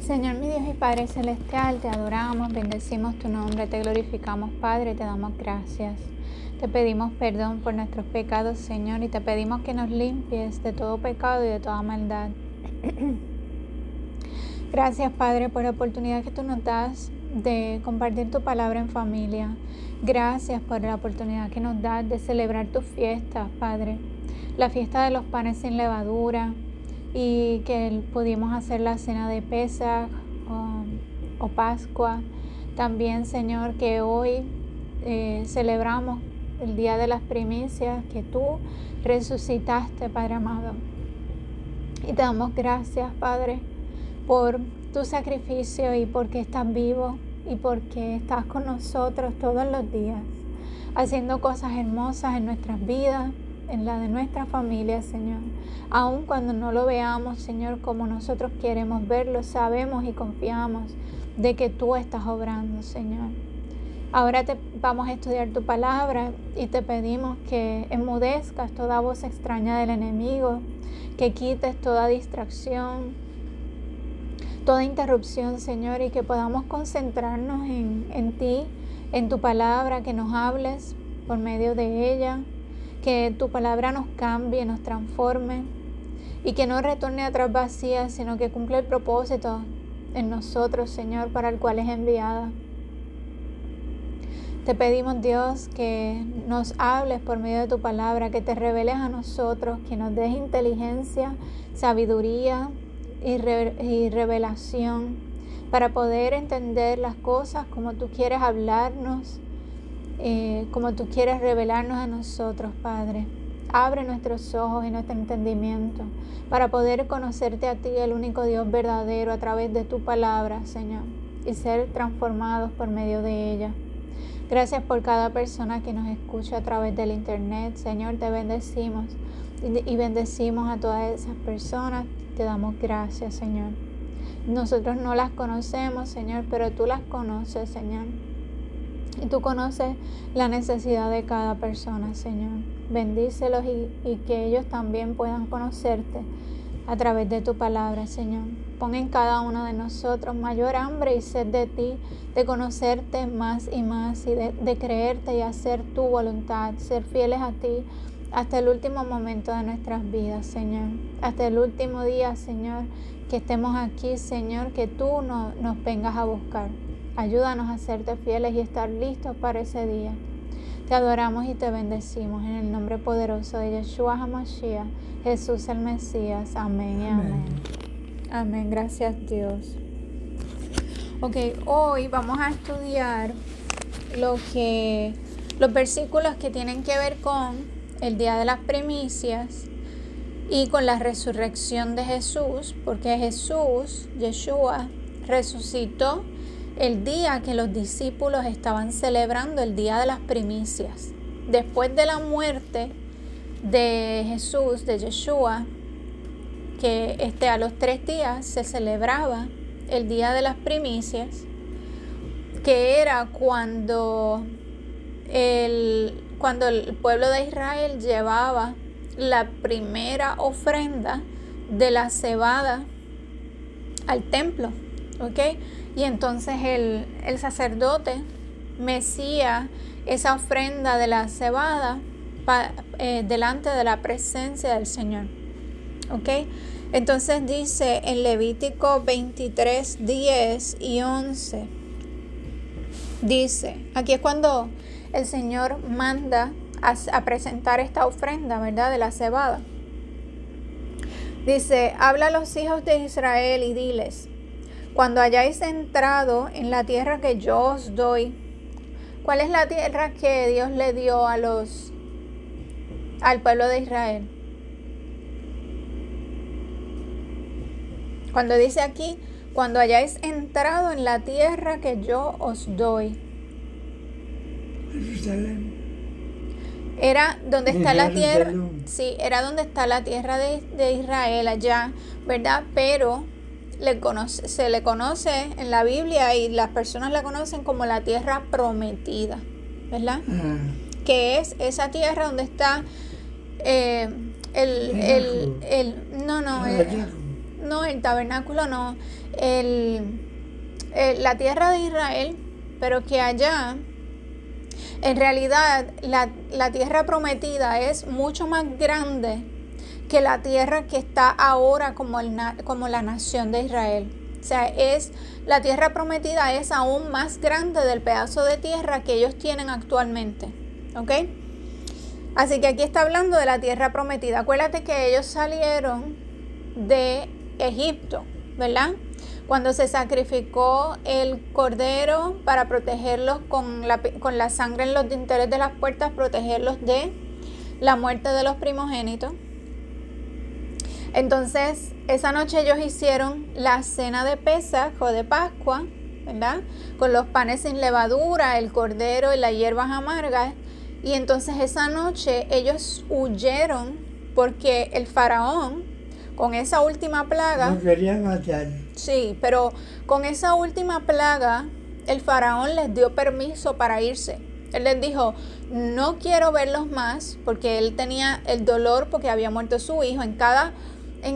Señor, mi Dios y Padre Celestial, te adoramos, bendecimos tu nombre, te glorificamos, Padre, te damos gracias. Te pedimos perdón por nuestros pecados, Señor, y te pedimos que nos limpies de todo pecado y de toda maldad. Gracias, Padre, por la oportunidad que tú nos das de compartir tu palabra en familia. Gracias por la oportunidad que nos das de celebrar tus fiestas, Padre. La fiesta de los panes sin levadura y que pudimos hacer la cena de Pesaj o Pascua. También, Señor, que hoy celebramos el día de las primicias, que tú resucitaste, Padre amado. Y te damos gracias, Padre, por tu sacrificio y porque estás vivo y porque estás con nosotros todos los días, haciendo cosas hermosas en nuestras vidas, en la de nuestra familia, Señor. Aun cuando no lo veamos, Señor, como nosotros queremos verlo, sabemos y confiamos de que tú estás obrando, Señor. Ahora vamos a estudiar tu palabra y te pedimos que enmudezcas toda voz extraña del enemigo, que quites toda distracción, toda interrupción, Señor, y que podamos concentrarnos en ti, en tu palabra, que nos hables por medio de ella, que tu palabra nos cambie, nos transforme y que no retorne atrás vacía, sino que cumpla el propósito en nosotros, Señor, para el cual es enviada. Te pedimos, Dios, que nos hables por medio de tu palabra, que te reveles a nosotros, que nos des inteligencia, sabiduría y revelación para poder entender las cosas como tú quieres hablarnos, como tú quieres revelarnos a nosotros, Padre. Abre nuestros ojos y nuestro entendimiento para poder conocerte a ti, el único Dios verdadero, a través de tu palabra, Señor, y ser transformados por medio de ella. Gracias por cada persona que nos escucha a través del internet, Señor, te bendecimos y bendecimos a todas esas personas. Te damos gracias, Señor. Nosotros no las conocemos, Señor, pero tú las conoces, Señor. Y tú conoces la necesidad de cada persona, Señor. Bendícelos y que ellos también puedan conocerte a través de tu palabra, Señor. Pon en cada uno de nosotros mayor hambre y sed de ti, de conocerte más y más y de creerte y hacer tu voluntad, ser fieles a ti hasta el último momento de nuestras vidas, Señor. Hasta el último día, Señor, que estemos aquí, Señor, que tú nos vengas a buscar. Ayúdanos a serte fieles y estar listos para ese día. Te adoramos y te bendecimos en el nombre poderoso de Yeshua HaMashiach, Jesús el Mesías. Amén y amén. Amén. Gracias, Dios. Ok, hoy vamos a estudiar los versículos que tienen que ver con el día de las primicias y con la resurrección de Jesús, porque Yeshua, resucitó el día que los discípulos estaban celebrando el día de las primicias. Después de la muerte de Jesús, de Yeshua, que a los 3 días se celebraba el día de las primicias, que era cuando el pueblo de Israel llevaba la primera ofrenda de la cebada al templo, ¿ok? Y entonces el sacerdote mecía esa ofrenda de la cebada delante de la presencia del Señor, ¿ok? Entonces dice en Levítico 23, 10 y 11, dice, aquí es cuando el Señor manda a presentar esta ofrenda, ¿verdad?, de la cebada. Dice, habla a los hijos de Israel y diles, cuando hayáis entrado en la tierra que yo os doy. ¿Cuál es la tierra que Dios le dio al pueblo de Israel? Cuando dice aquí, cuando hayáis entrado en la tierra que yo os doy. Jerusalén. Era donde está la tierra. Sí, era donde está la tierra de Israel allá, ¿verdad? Pero se le conoce en la Biblia y las personas la conocen como la tierra prometida, ¿verdad? Que es esa tierra donde está No, el tabernáculo no. La tierra de Israel, pero que allá, en realidad, la tierra prometida es mucho más grande que la tierra que está ahora como la nación de Israel. O sea, la tierra prometida es aún más grande del pedazo de tierra que ellos tienen actualmente. ¿Ok? Así que aquí está hablando de la tierra prometida. Acuérdate que ellos salieron de Egipto, ¿verdad? Cuando se sacrificó el cordero para protegerlos con la sangre en los dinteles de las puertas, protegerlos de la muerte de los primogénitos. Entonces, esa noche ellos hicieron la cena de Pesaj o de Pascua, ¿verdad? Con los panes sin levadura, el cordero y las hierbas amargas. Y entonces esa noche ellos huyeron porque el faraón, con esa última plaga... No querían matar. Sí, pero con esa última plaga, el faraón les dio permiso para irse. Él les dijo, no quiero verlos más, porque él tenía el dolor porque había muerto su hijo. En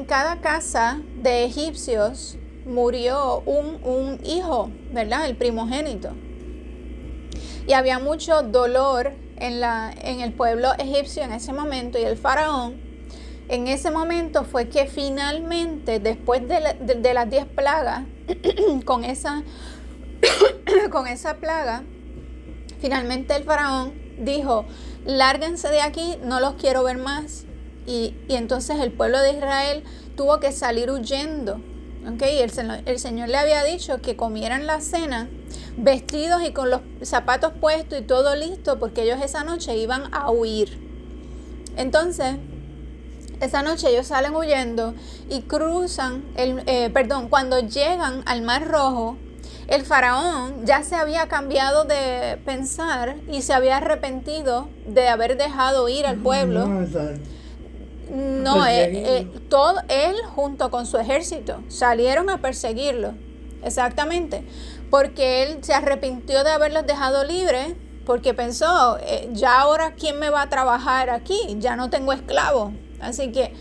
cada casa de egipcios murió un hijo, ¿verdad? El primogénito. Y había mucho dolor en el pueblo egipcio en ese momento, y el faraón en ese momento fue que finalmente, después de las 10 plagas, con esa plaga, finalmente el faraón dijo, lárguense de aquí, no los quiero ver más. Y entonces el pueblo de Israel tuvo que salir huyendo. ¿Okay? El Señor le había dicho que comieran la cena vestidos y con los zapatos puestos y todo listo, porque ellos esa noche iban a huir. Entonces, esa noche ellos salen huyendo y cruzan, cuando llegan al Mar Rojo, el faraón ya se había cambiado de pensar y se había arrepentido de haber dejado ir al pueblo. No, él junto con su ejército salieron a perseguirlo, exactamente, porque él se arrepintió de haberlos dejado libres, porque pensó, ya ahora ¿quién me va a trabajar aquí? Ya no tengo esclavos. Así que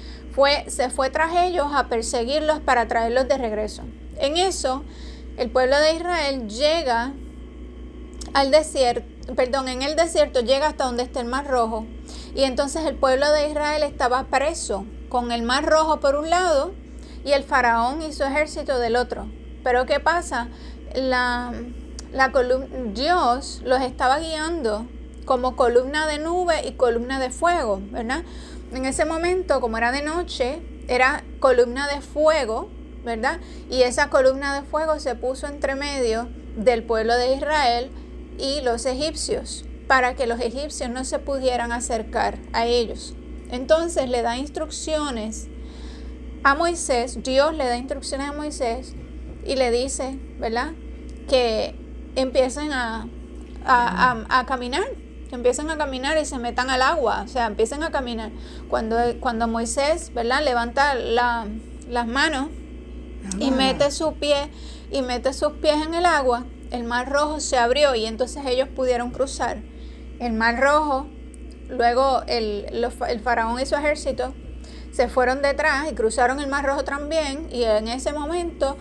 se fue tras ellos a perseguirlos para traerlos de regreso. En eso, el pueblo de Israel llega al desierto, en el desierto llega hasta donde está el Mar Rojo. Y entonces el pueblo de Israel estaba preso con el Mar Rojo por un lado y el faraón y su ejército del otro. Pero ¿qué pasa? Dios los estaba guiando como columna de nube y columna de fuego, ¿verdad? En ese momento, como era de noche, era columna de fuego, ¿verdad? Y esa columna de fuego se puso entre medio del pueblo de Israel y los egipcios, para que los egipcios no se pudieran acercar a ellos. Entonces le da instrucciones a Moisés, Dios le da instrucciones a Moisés y le dice, ¿verdad?, que empiecen a caminar, que empiecen a caminar y se metan al agua, o sea, empiecen a caminar. Cuando Moisés, ¿verdad?, levanta las manos y mete sus pies en el agua, el Mar Rojo se abrió y entonces ellos pudieron cruzar el Mar Rojo. Luego el faraón y su ejército se fueron detrás y cruzaron el Mar Rojo también, y en ese momento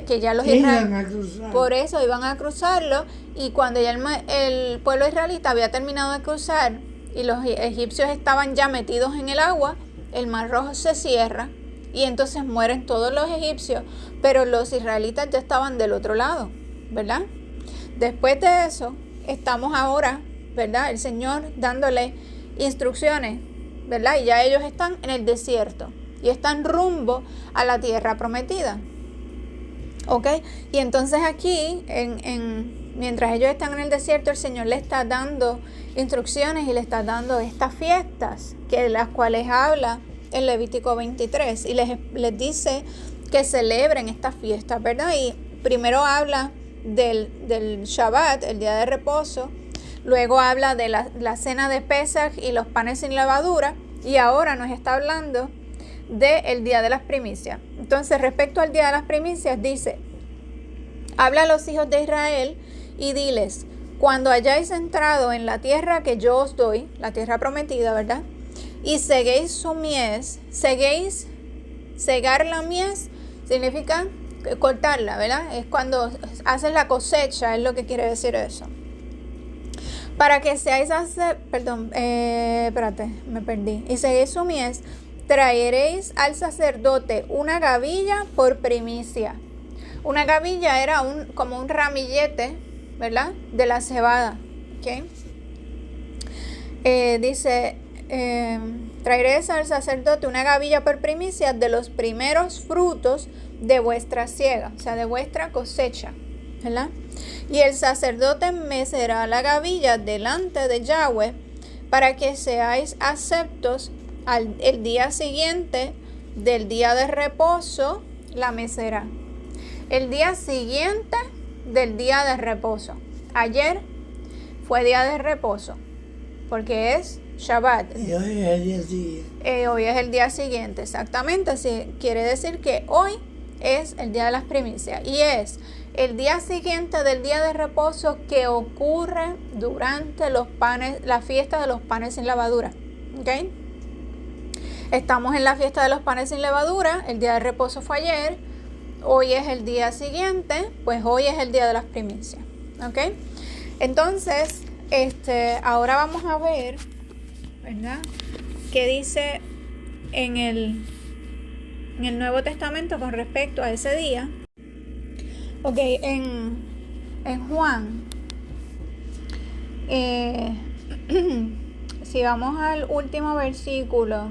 que ya los israelitas por eso iban a cruzarlo, y cuando ya el pueblo israelita había terminado de cruzar y los egipcios estaban ya metidos en el agua, el Mar Rojo se cierra y entonces mueren todos los egipcios, pero los israelitas ya estaban del otro lado, ¿verdad? Después de eso estamos ahora, ¿verdad?, el Señor dándole instrucciones, ¿verdad? Y ya ellos están en el desierto y están rumbo a la tierra prometida. ¿Ok? Y entonces aquí, mientras ellos están en el desierto, el Señor les está dando instrucciones y les está dando estas fiestas, que las cuales habla en Levítico 23, y les dice que celebren estas fiestas, ¿verdad? Y primero habla del Shabbat, el día de reposo. Luego habla de la cena de Pesaj y los panes sin levadura. Y ahora nos está hablando del día de las primicias. Entonces, respecto al día de las primicias, dice: habla a los hijos de Israel y diles: cuando hayáis entrado en la tierra que yo os doy, la tierra prometida, ¿verdad?, y seguéis su mies, seguéis Segar la mies significa cortarla, ¿verdad? Es cuando haces la cosecha, es lo que quiere decir eso. Para que seáis me perdí. Y seguís su mies, traeréis al sacerdote una gavilla por primicia. Una gavilla era como un ramillete, ¿verdad? De la cebada, ¿ok? Dice, traeréis al sacerdote una gavilla por primicia de los primeros frutos de vuestra siega, o sea, de vuestra cosecha, ¿verdad? Y el sacerdote mecerá la gavilla delante de Yahweh para que seáis aceptos el día siguiente del día de reposo, la mecerá. El día siguiente del día de reposo. Ayer fue día de reposo, porque es Shabbat. Y hoy es el día siguiente. Hoy es el día siguiente, exactamente. Así quiere decir que hoy es el día de las primicias y es el día siguiente del día de reposo que ocurre durante la fiesta de los panes sin levadura. ¿Okay? Estamos en la fiesta de los panes sin levadura. El día de reposo fue ayer. Hoy es el día siguiente, pues hoy es el día de las primicias. ¿Okay? Entonces, ahora vamos a ver, ¿verdad?, qué dice en el Nuevo Testamento con respecto a ese día. Ok, en Juan, si vamos al último versículo,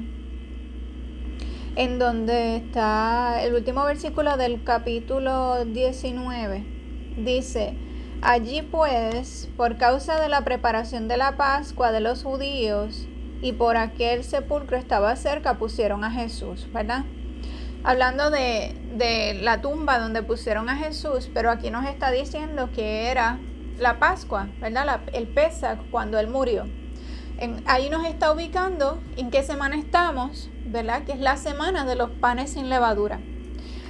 en donde está el último versículo del capítulo 19, dice: allí pues, por causa de la preparación de la Pascua de los judíos, y por aquel sepulcro estaba cerca, pusieron a Jesús, ¿verdad? Hablando de la tumba donde pusieron a Jesús, pero aquí nos está diciendo que era la Pascua, ¿verdad? El Pesaj, cuando Él murió. Ahí nos está ubicando en qué semana estamos, ¿verdad? Que es la semana de los panes sin levadura.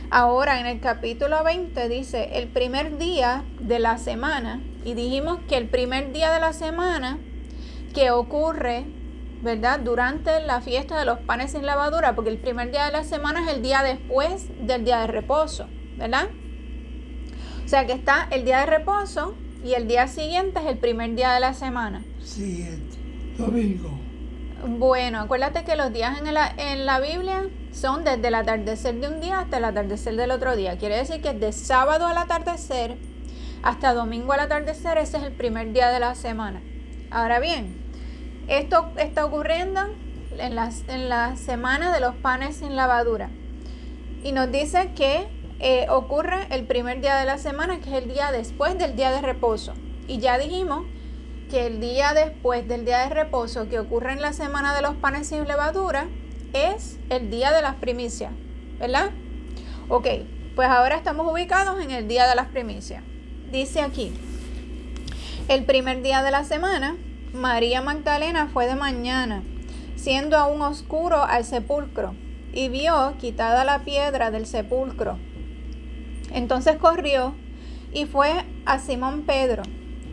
Ahora en el capítulo 20 dice el primer día de la semana, y dijimos que el primer día de la semana que ocurre, ¿verdad?, durante la fiesta de los panes sin levadura, porque el primer día de la semana es el día después del día de reposo, ¿verdad? O sea que está el día de reposo y el día siguiente es el primer día de la semana. Siguiente, domingo. Bueno, acuérdate que los días en la Biblia son desde el atardecer de un día hasta el atardecer del otro día. Quiere decir que de sábado al atardecer hasta domingo al atardecer, ese es el primer día de la semana. Ahora bien, esto está ocurriendo en la semana de los panes sin levadura. Y nos dice que ocurre el primer día de la semana, que es el día después del día de reposo. Y ya dijimos que el día después del día de reposo que ocurre en la semana de los panes sin levadura es el día de las primicias, ¿verdad? Ok, pues ahora estamos ubicados en el día de las primicias. Dice aquí, el primer día de la semana, María Magdalena fue de mañana, siendo aún oscuro, al sepulcro, y vio quitada la piedra del sepulcro. Entonces corrió y fue a Simón Pedro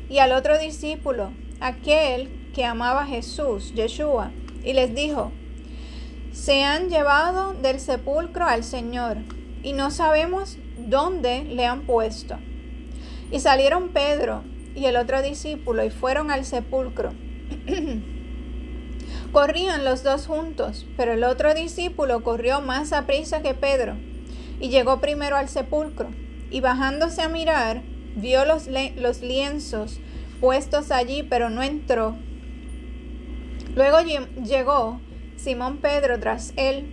y al otro discípulo, aquel que amaba a Jesús, Yeshua, y les dijo: se han llevado del sepulcro al Señor, y no sabemos dónde le han puesto. Y salieron Pedro y el otro discípulo y fueron al sepulcro. Corrían los dos juntos, pero el otro discípulo corrió más aprisa que Pedro y llegó primero al sepulcro, y bajándose a mirar, vio los lienzos puestos allí, pero no entró. Luego llegó Simón Pedro tras él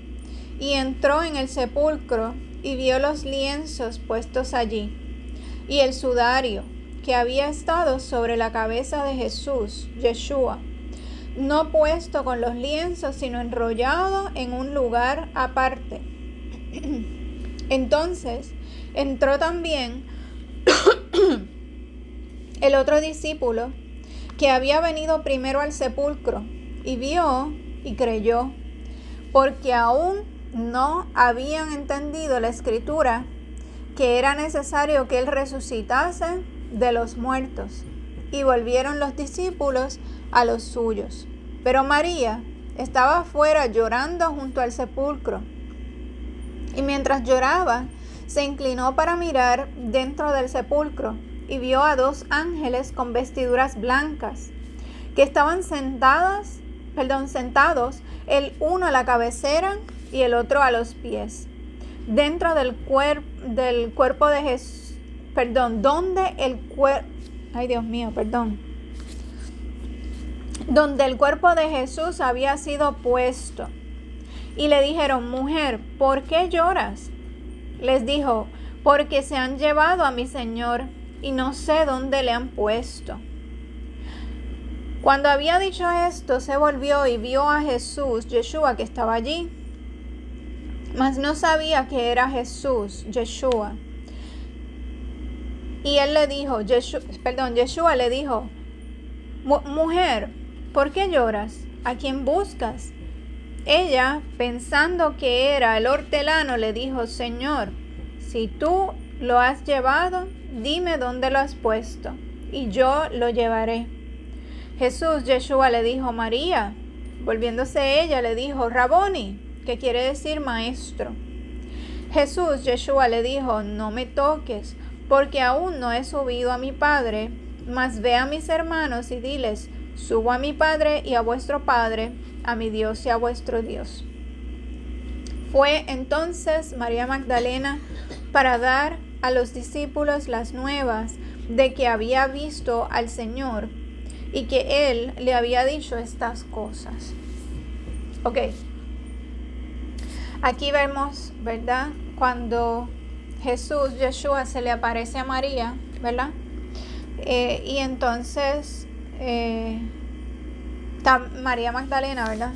y entró en el sepulcro y vio los lienzos puestos allí y el sudario que había estado sobre la cabeza de Jesús, Yeshua, no puesto con los lienzos, sino enrollado en un lugar aparte. Entonces entró también el otro discípulo que había venido primero al sepulcro y vio y creyó, porque aún no habían entendido la escritura que era necesario que él resucitase de los muertos. Y volvieron los discípulos a los suyos. Pero María estaba afuera llorando junto al sepulcro. Y mientras lloraba, se inclinó para mirar dentro del sepulcro y vio a 2 ángeles con vestiduras blancas, que estaban sentados, el uno a la cabecera y el otro a los pies, dentro del cuerpo de Jesús, donde el cuerpo de Jesús había sido puesto. Y le dijeron: mujer, ¿por qué lloras? Les dijo: porque se han llevado a mi Señor y no sé dónde le han puesto. Cuando había dicho esto, se volvió y vio a Jesús, Yeshua, que estaba allí, mas no sabía que era Jesús, Yeshua. Y él le dijo, Yeshua le dijo: mujer, ¿por qué lloras? ¿A quién buscas? Ella, pensando que era el hortelano, le dijo: Señor, si tú lo has llevado, dime dónde lo has puesto, y yo lo llevaré. Jesús, Yeshua, le dijo: María. Volviéndose ella, le dijo: Raboni, que quiere decir maestro. Jesús, Yeshua, le dijo: no me toques, porque aún no he subido a mi Padre, mas ve a mis hermanos y diles: subo a mi Padre y a vuestro Padre, a mi Dios y a vuestro Dios. Fue entonces María Magdalena para dar a los discípulos las nuevas de que había visto al Señor y que Él le había dicho estas cosas. Ok. Aquí vemos, ¿verdad? Cuando Jesús, Yeshua, se le aparece a María, ¿verdad? Y entonces está María Magdalena, ¿verdad?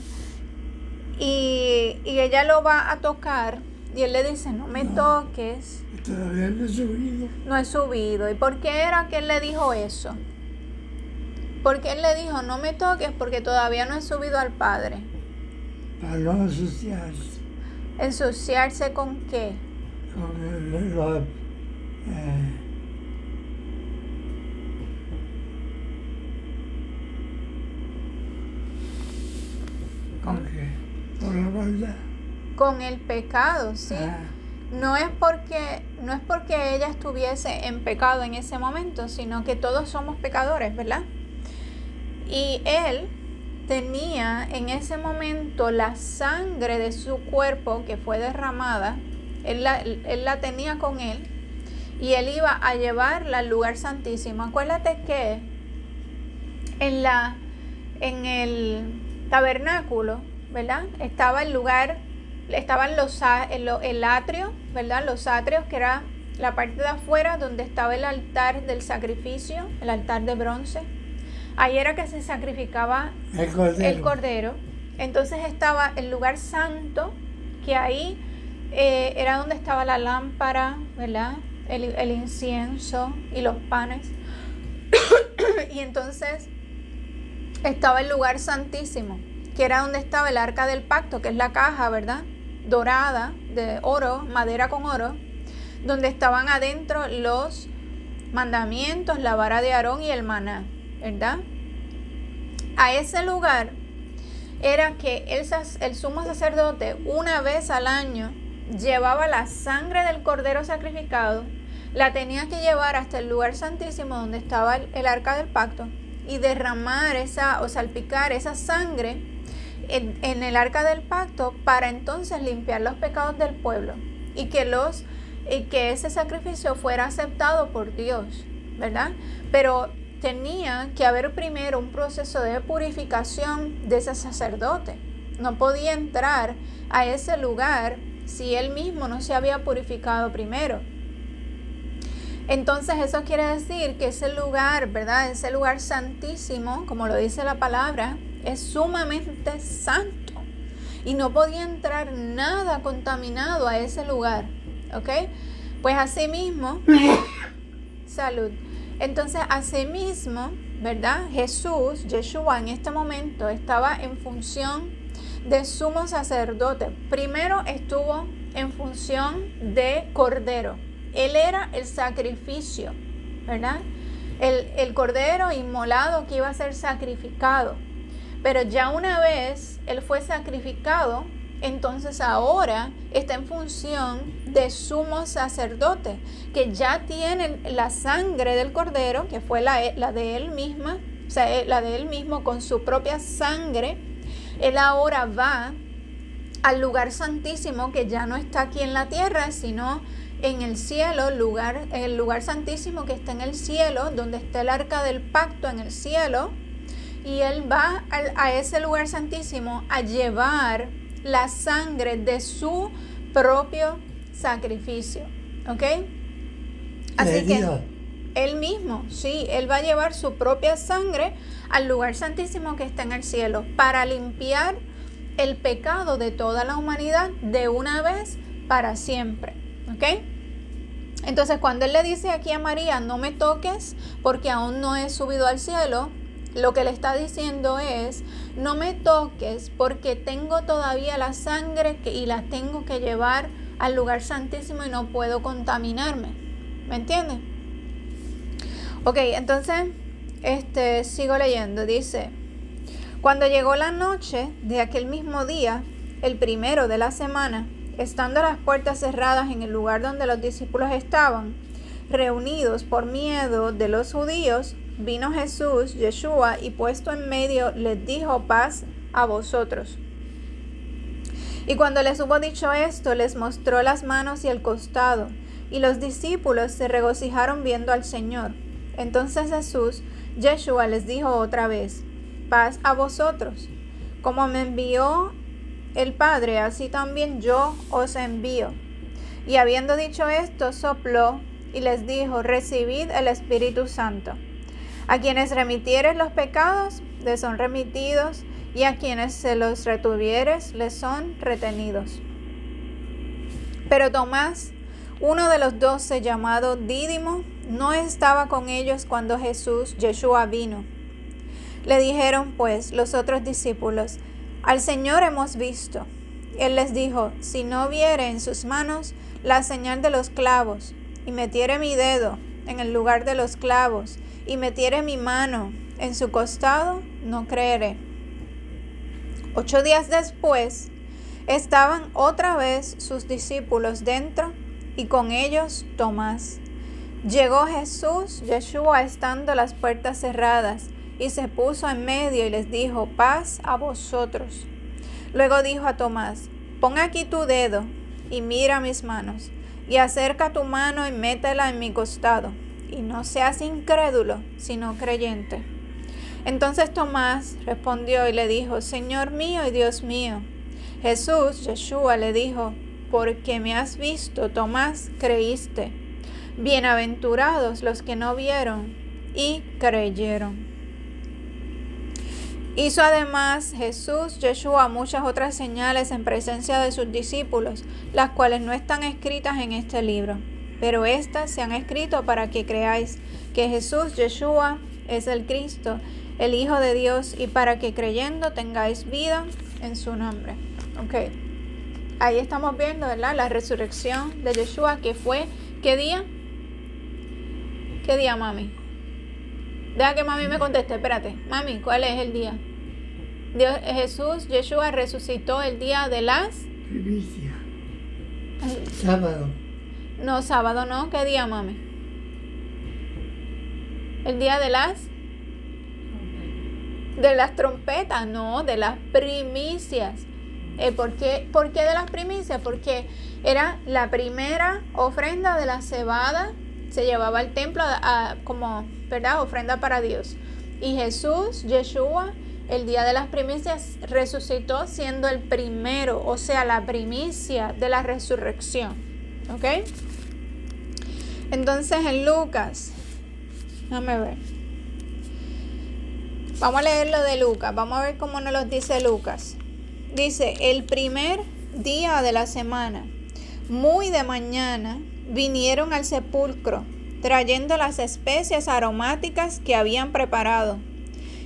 Y ella lo va a tocar y él le dice: no me toques. Todavía no he subido. No he subido. ¿Y por qué era que él le dijo eso? Porque él le dijo: no me toques porque todavía no he subido al Padre. Para no ensuciarse. ¿Ensuciarse con qué? Con por la maldad. Con el pecado, sí. No es porque ella estuviese en pecado en ese momento, sino que todos somos pecadores, ¿verdad? Y él tenía en ese momento la sangre de su cuerpo que fue derramada. Él la tenía con él y él iba a llevarla al lugar santísimo. Acuérdate que en el tabernáculo, ¿verdad? Estaba el lugar, estaban el atrio, ¿verdad? Los atrios, que era la parte de afuera donde estaba el altar del sacrificio, el altar de bronce. Ahí era que se sacrificaba el cordero. Entonces estaba el lugar santo, que ahí era donde estaba la lámpara, ¿verdad? El incienso y los panes. Y entonces estaba el lugar santísimo, que era donde estaba el arca del pacto, que es la caja, ¿verdad? Dorada, de oro, madera con oro, donde estaban adentro los mandamientos, la vara de Aarón y el maná, ¿verdad? A ese lugar era que el sumo sacerdote una vez al año llevaba la sangre del cordero sacrificado, la tenía que llevar hasta el lugar santísimo donde estaba el arca del pacto y derramar salpicar esa sangre en el arca del pacto para entonces limpiar los pecados del pueblo y que ese sacrificio fuera aceptado por Dios, ¿verdad? Pero tenía que haber primero un proceso de purificación de ese sacerdote. No podía entrar a ese lugar si él mismo no se había purificado primero. Entonces eso quiere decir que ese lugar, ¿verdad? Ese lugar santísimo, como lo dice la palabra, es sumamente santo. Y no podía entrar nada contaminado a ese lugar, ¿ok? Pues así mismo, salud. Entonces así mismo, ¿verdad? Jesús, Yeshua, en este momento estaba en función de sumo sacerdote. Primero estuvo en función de cordero. Él era el sacrificio, ¿verdad? El cordero inmolado que iba a ser sacrificado. Pero ya una vez él fue sacrificado, entonces ahora está en función de sumo sacerdote, que ya tiene la sangre del cordero, que fue la de él misma, o sea, la de él mismo con su propia sangre. Él ahora va al lugar santísimo, que ya no está aquí en la tierra, sino en el cielo, el lugar santísimo que está en el cielo, donde está el arca del pacto en el cielo. Y él va a ese lugar santísimo a llevar la sangre de su propio sacrificio, ¿ok? Así que él mismo, sí, él va a llevar su propia sangre al lugar santísimo que está en el cielo para limpiar el pecado de toda la humanidad de una vez para siempre, ¿ok? Entonces, cuando él le dice aquí a María, no me toques porque aún no he subido al cielo, lo que le está diciendo es, no me toques porque tengo todavía la sangre y la tengo que llevar al lugar santísimo y no puedo contaminarme. ¿Me entiendes? Ok, entonces, sigo leyendo. Dice, cuando llegó la noche de aquel mismo día, el primero de la semana, estando las puertas cerradas en el lugar donde los discípulos estaban, reunidos por miedo de los judíos, vino Jesús, Yeshua, y puesto en medio, les dijo, paz a vosotros. Y cuando les hubo dicho esto, les mostró las manos y el costado, y los discípulos se regocijaron viendo al Señor. Entonces Jesús, Yeshua, les dijo otra vez, paz a vosotros. Como me envió el Padre, así también yo os envío. Y habiendo dicho esto, sopló y les dijo, recibid el Espíritu Santo. A quienes remitieres los pecados, les son remitidos, y a quienes se los retuvieres, les son retenidos. Pero Tomás, uno de los 12, llamado Dídimo, no estaba con ellos cuando Jesús, Yeshua, vino. Le dijeron pues los otros discípulos, al Señor hemos visto. Él les dijo, si no viere en sus manos la señal de los clavos, y metiere mi dedo en el lugar de los clavos, y metiere mi mano en su costado, no creeré. 8 días después, estaban otra vez sus discípulos dentro, y con ellos Tomás. Llegó Jesús, Yeshua, estando las puertas cerradas, y se puso en medio y les dijo, paz a vosotros. Luego dijo a Tomás, pon aquí tu dedo y mira mis manos, y acerca tu mano y métela en mi costado, y no seas incrédulo, sino creyente. Entonces Tomás respondió y le dijo, Señor mío y Dios mío. Jesús, Yeshua, le dijo, porque me has visto, Tomás, creíste. Bienaventurados los que no vieron y creyeron. Hizo además Jesús, Yeshua, muchas otras señales en presencia de sus discípulos, las cuales no están escritas en este libro, pero estas se han escrito para que creáis que Jesús, Yeshua, es el Cristo, el Hijo de Dios, y para que creyendo tengáis vida en su nombre. Ok, ahí estamos viendo, ¿verdad? La resurrección de Yeshua, que fue, ¿qué día? ¿Qué día, mami? Deja que mami me conteste, espérate. Mami, ¿cuál es el día? Jesús, Yeshua, resucitó el día de las... Primicia. Sábado. No, sábado no. ¿Qué día, mami? El día de las... De las trompetas, no, de las primicias. ¿Por qué de las primicias? Porque era la primera ofrenda de la cebada, se llevaba al templo como, ¿verdad?, ofrenda para Dios. Y Jesús, Yeshua, el día de las primicias resucitó siendo el primero, o sea, la primicia de la resurrección. ¿Ok? Entonces en Lucas, déjame ver. Vamos a leer lo de Lucas, vamos a ver cómo nos lo dice Lucas. Dice, el primer día de la semana, muy de mañana, vinieron al sepulcro, trayendo las especias aromáticas que habían preparado,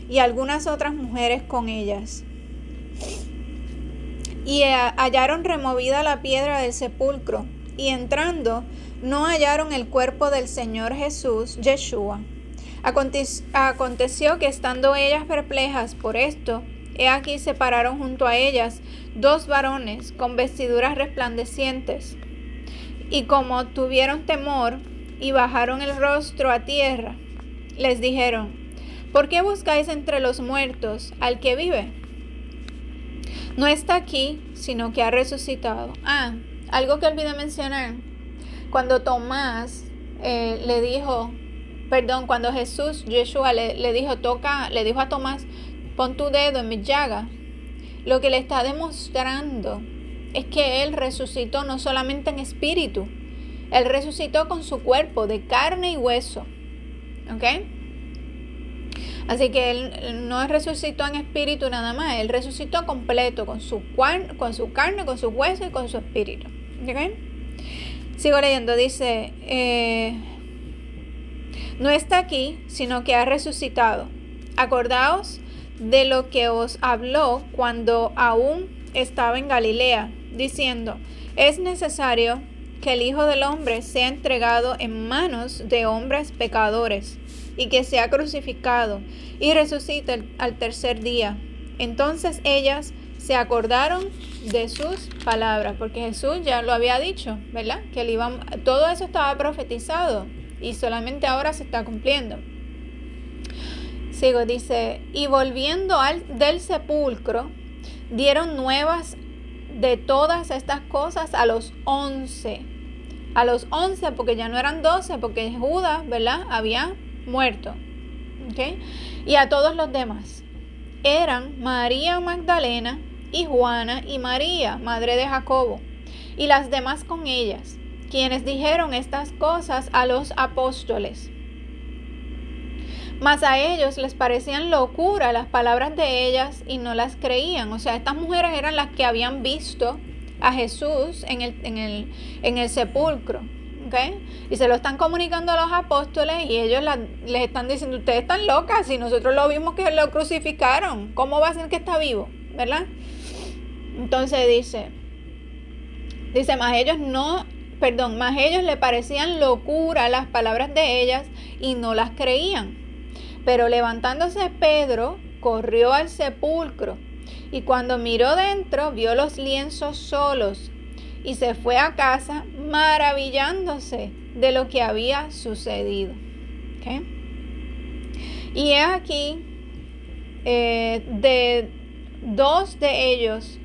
y algunas otras mujeres con ellas. Y hallaron removida la piedra del sepulcro, y entrando, no hallaron el cuerpo del Señor Jesús, Yeshua. Aconteció que estando ellas perplejas por esto, he aquí se pararon junto a ellas 2 varones con vestiduras resplandecientes. Y como tuvieron temor y bajaron el rostro a tierra, les dijeron: ¿por qué buscáis entre los muertos al que vive? No está aquí, sino que ha resucitado. Algo que olvidé mencionar. Cuando cuando Jesús, Yeshua, le dijo a Tomás: pon tu dedo en mi llaga. Lo que le está demostrando es que Él resucitó no solamente en espíritu, Él resucitó con su cuerpo de carne y hueso. ¿Ok? Así que Él no resucitó en espíritu nada más, Él resucitó completo, con su carne, con su hueso y con su espíritu. ¿Ok? Sigo leyendo, dice, no está aquí, sino que ha resucitado. Acordaos de lo que os habló cuando aún estaba en Galilea, diciendo: es necesario que el Hijo del Hombre sea entregado en manos de hombres pecadores, y que sea crucificado y resucite al tercer día. Entonces ellas se acordaron de sus palabras, porque Jesús ya lo había dicho, ¿verdad? Que todo eso estaba profetizado y solamente ahora se está cumpliendo. Sigo, dice, y volviendo del sepulcro, dieron nuevas de todas estas cosas a los 11. A los 11, porque ya no eran 12, porque Judas, ¿verdad?, había muerto. ¿Okay? Y a todos los demás. Eran María Magdalena y Juana y María, madre de Jacobo, y las demás con ellas, quienes dijeron estas cosas a los apóstoles. Mas a ellos les parecían locura las palabras de ellas y no las creían. O sea, estas mujeres eran las que habían visto a Jesús en el sepulcro. ¿Okay? Y se lo están comunicando a los apóstoles y ellos les están diciendo: ustedes están locas, si nosotros lo vimos que lo crucificaron, ¿cómo va a ser que está vivo? ¿Verdad? Entonces dice, mas ellos le parecían locura las palabras de ellas y no las creían. Pero levantándose Pedro, corrió al sepulcro, y cuando miró dentro, vio los lienzos solos, y se fue a casa maravillándose de lo que había sucedido. ¿Okay? Y he aquí, dos de ellos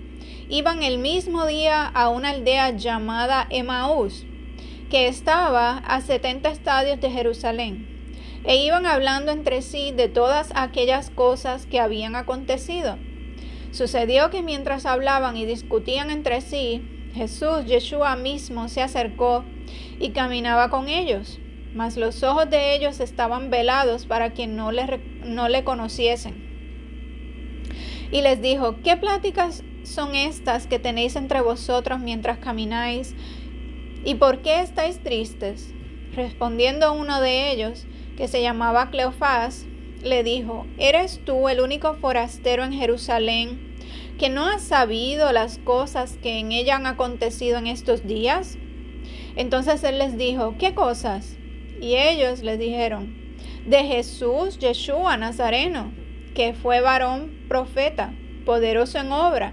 iban el mismo día a una aldea llamada Emaús, que estaba a 70 estadios de Jerusalén, e iban hablando entre sí de todas aquellas cosas que habían acontecido. Sucedió que mientras hablaban y discutían entre sí, Jesús, Yeshua mismo, se acercó y caminaba con ellos, mas los ojos de ellos estaban velados para que no le conociesen. Y les dijo: ¿qué pláticas son estas que tenéis entre vosotros mientras camináis? ¿Y por qué estáis tristes? Respondiendo uno de ellos, que se llamaba Cleofás, le dijo: ¿eres tú el único forastero en Jerusalén que no has sabido las cosas que en ella han acontecido en estos días? Entonces él les dijo: ¿qué cosas? Y ellos les dijeron: de Jesús, Yeshua Nazareno, que fue varón profeta, poderoso en obra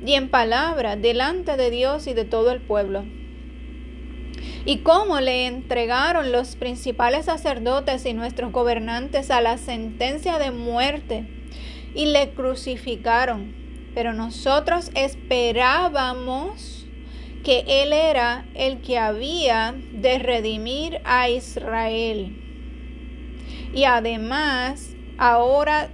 y en palabra delante de Dios y de todo el pueblo. Y cómo le entregaron los principales sacerdotes y nuestros gobernantes a la sentencia de muerte y le crucificaron. Pero nosotros esperábamos que Él era el que había de redimir a Israel. Y además, ahora,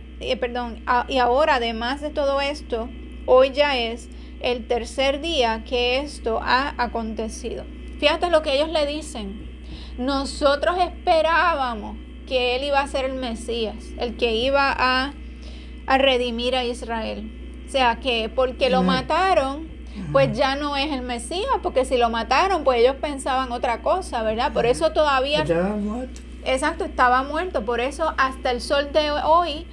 además de todo esto, hoy ya es el tercer día que esto ha acontecido. Fíjate lo que ellos le dicen. Nosotros esperábamos que Él iba a ser el Mesías, el que iba a redimir a Israel. O sea, que porque lo mataron, pues ya no es el Mesías, porque si lo mataron, pues ellos pensaban otra cosa, ¿verdad? Por eso todavía... Estaba muerto. Exacto, estaba muerto. Por eso hasta el sol de hoy,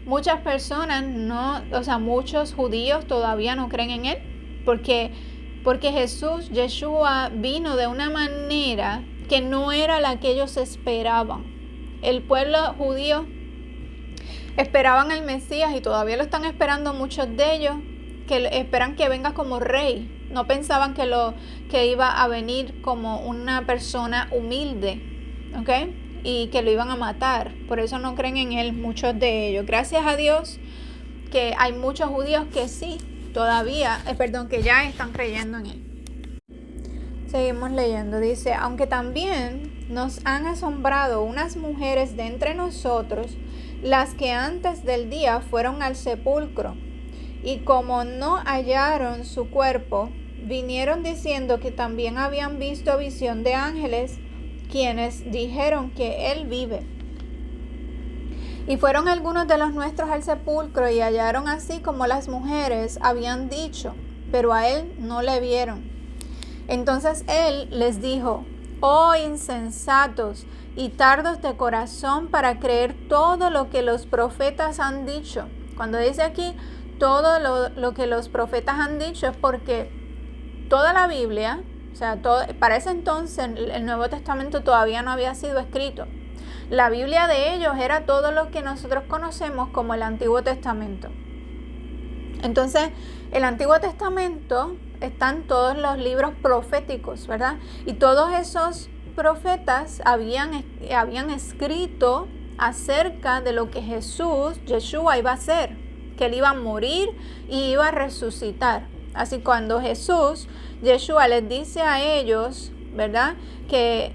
muchas personas muchos judíos todavía no creen en Él, porque Jesús, Yeshua, vino de una manera que no era la que ellos esperaban. El pueblo judío esperaban al Mesías y todavía lo están esperando muchos de ellos, que esperan que venga como rey. No pensaban que iba a venir como una persona humilde, ¿ok? Y que lo iban a matar. Por eso no creen en él muchos de ellos. Gracias a Dios que hay muchos judíos que sí, que ya están creyendo en él. Seguimos leyendo. Dice, aunque también nos han asombrado unas mujeres de entre nosotros, las que antes del día fueron al sepulcro, y como no hallaron su cuerpo, vinieron diciendo que también habían visto visión de ángeles, quienes dijeron que él vive. Y fueron algunos de los nuestros al sepulcro y hallaron así como las mujeres habían dicho, pero a él no le vieron. Entonces él les dijo, oh insensatos y tardos de corazón para creer todo lo que los profetas han dicho. Cuando dice aquí todo lo que los profetas han dicho es porque toda la Biblia, para ese entonces el Nuevo Testamento todavía no había sido escrito. La Biblia de ellos era todo lo que nosotros conocemos como el Antiguo Testamento. Entonces, el Antiguo Testamento están todos los libros proféticos, ¿verdad? Y todos esos profetas habían escrito acerca de lo que Yeshua iba a hacer, que él iba a morir y iba a resucitar. Así cuando Yeshua les dice a ellos, ¿verdad? Que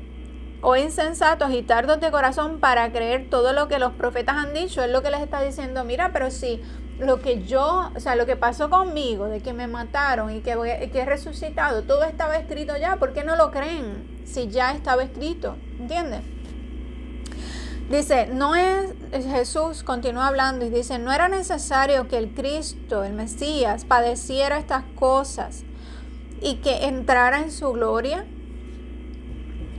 oh insensatos y tardos de corazón para creer todo lo que los profetas han dicho, es lo que les está diciendo, mira, pero si lo que pasó conmigo, de que me mataron y que he resucitado, todo estaba escrito ya, ¿por qué no lo creen? Si ya estaba escrito, ¿entiendes? Dice, Jesús continúa hablando y dice, no era necesario que el Cristo, el Mesías, padeciera estas cosas y que entrara en su gloria.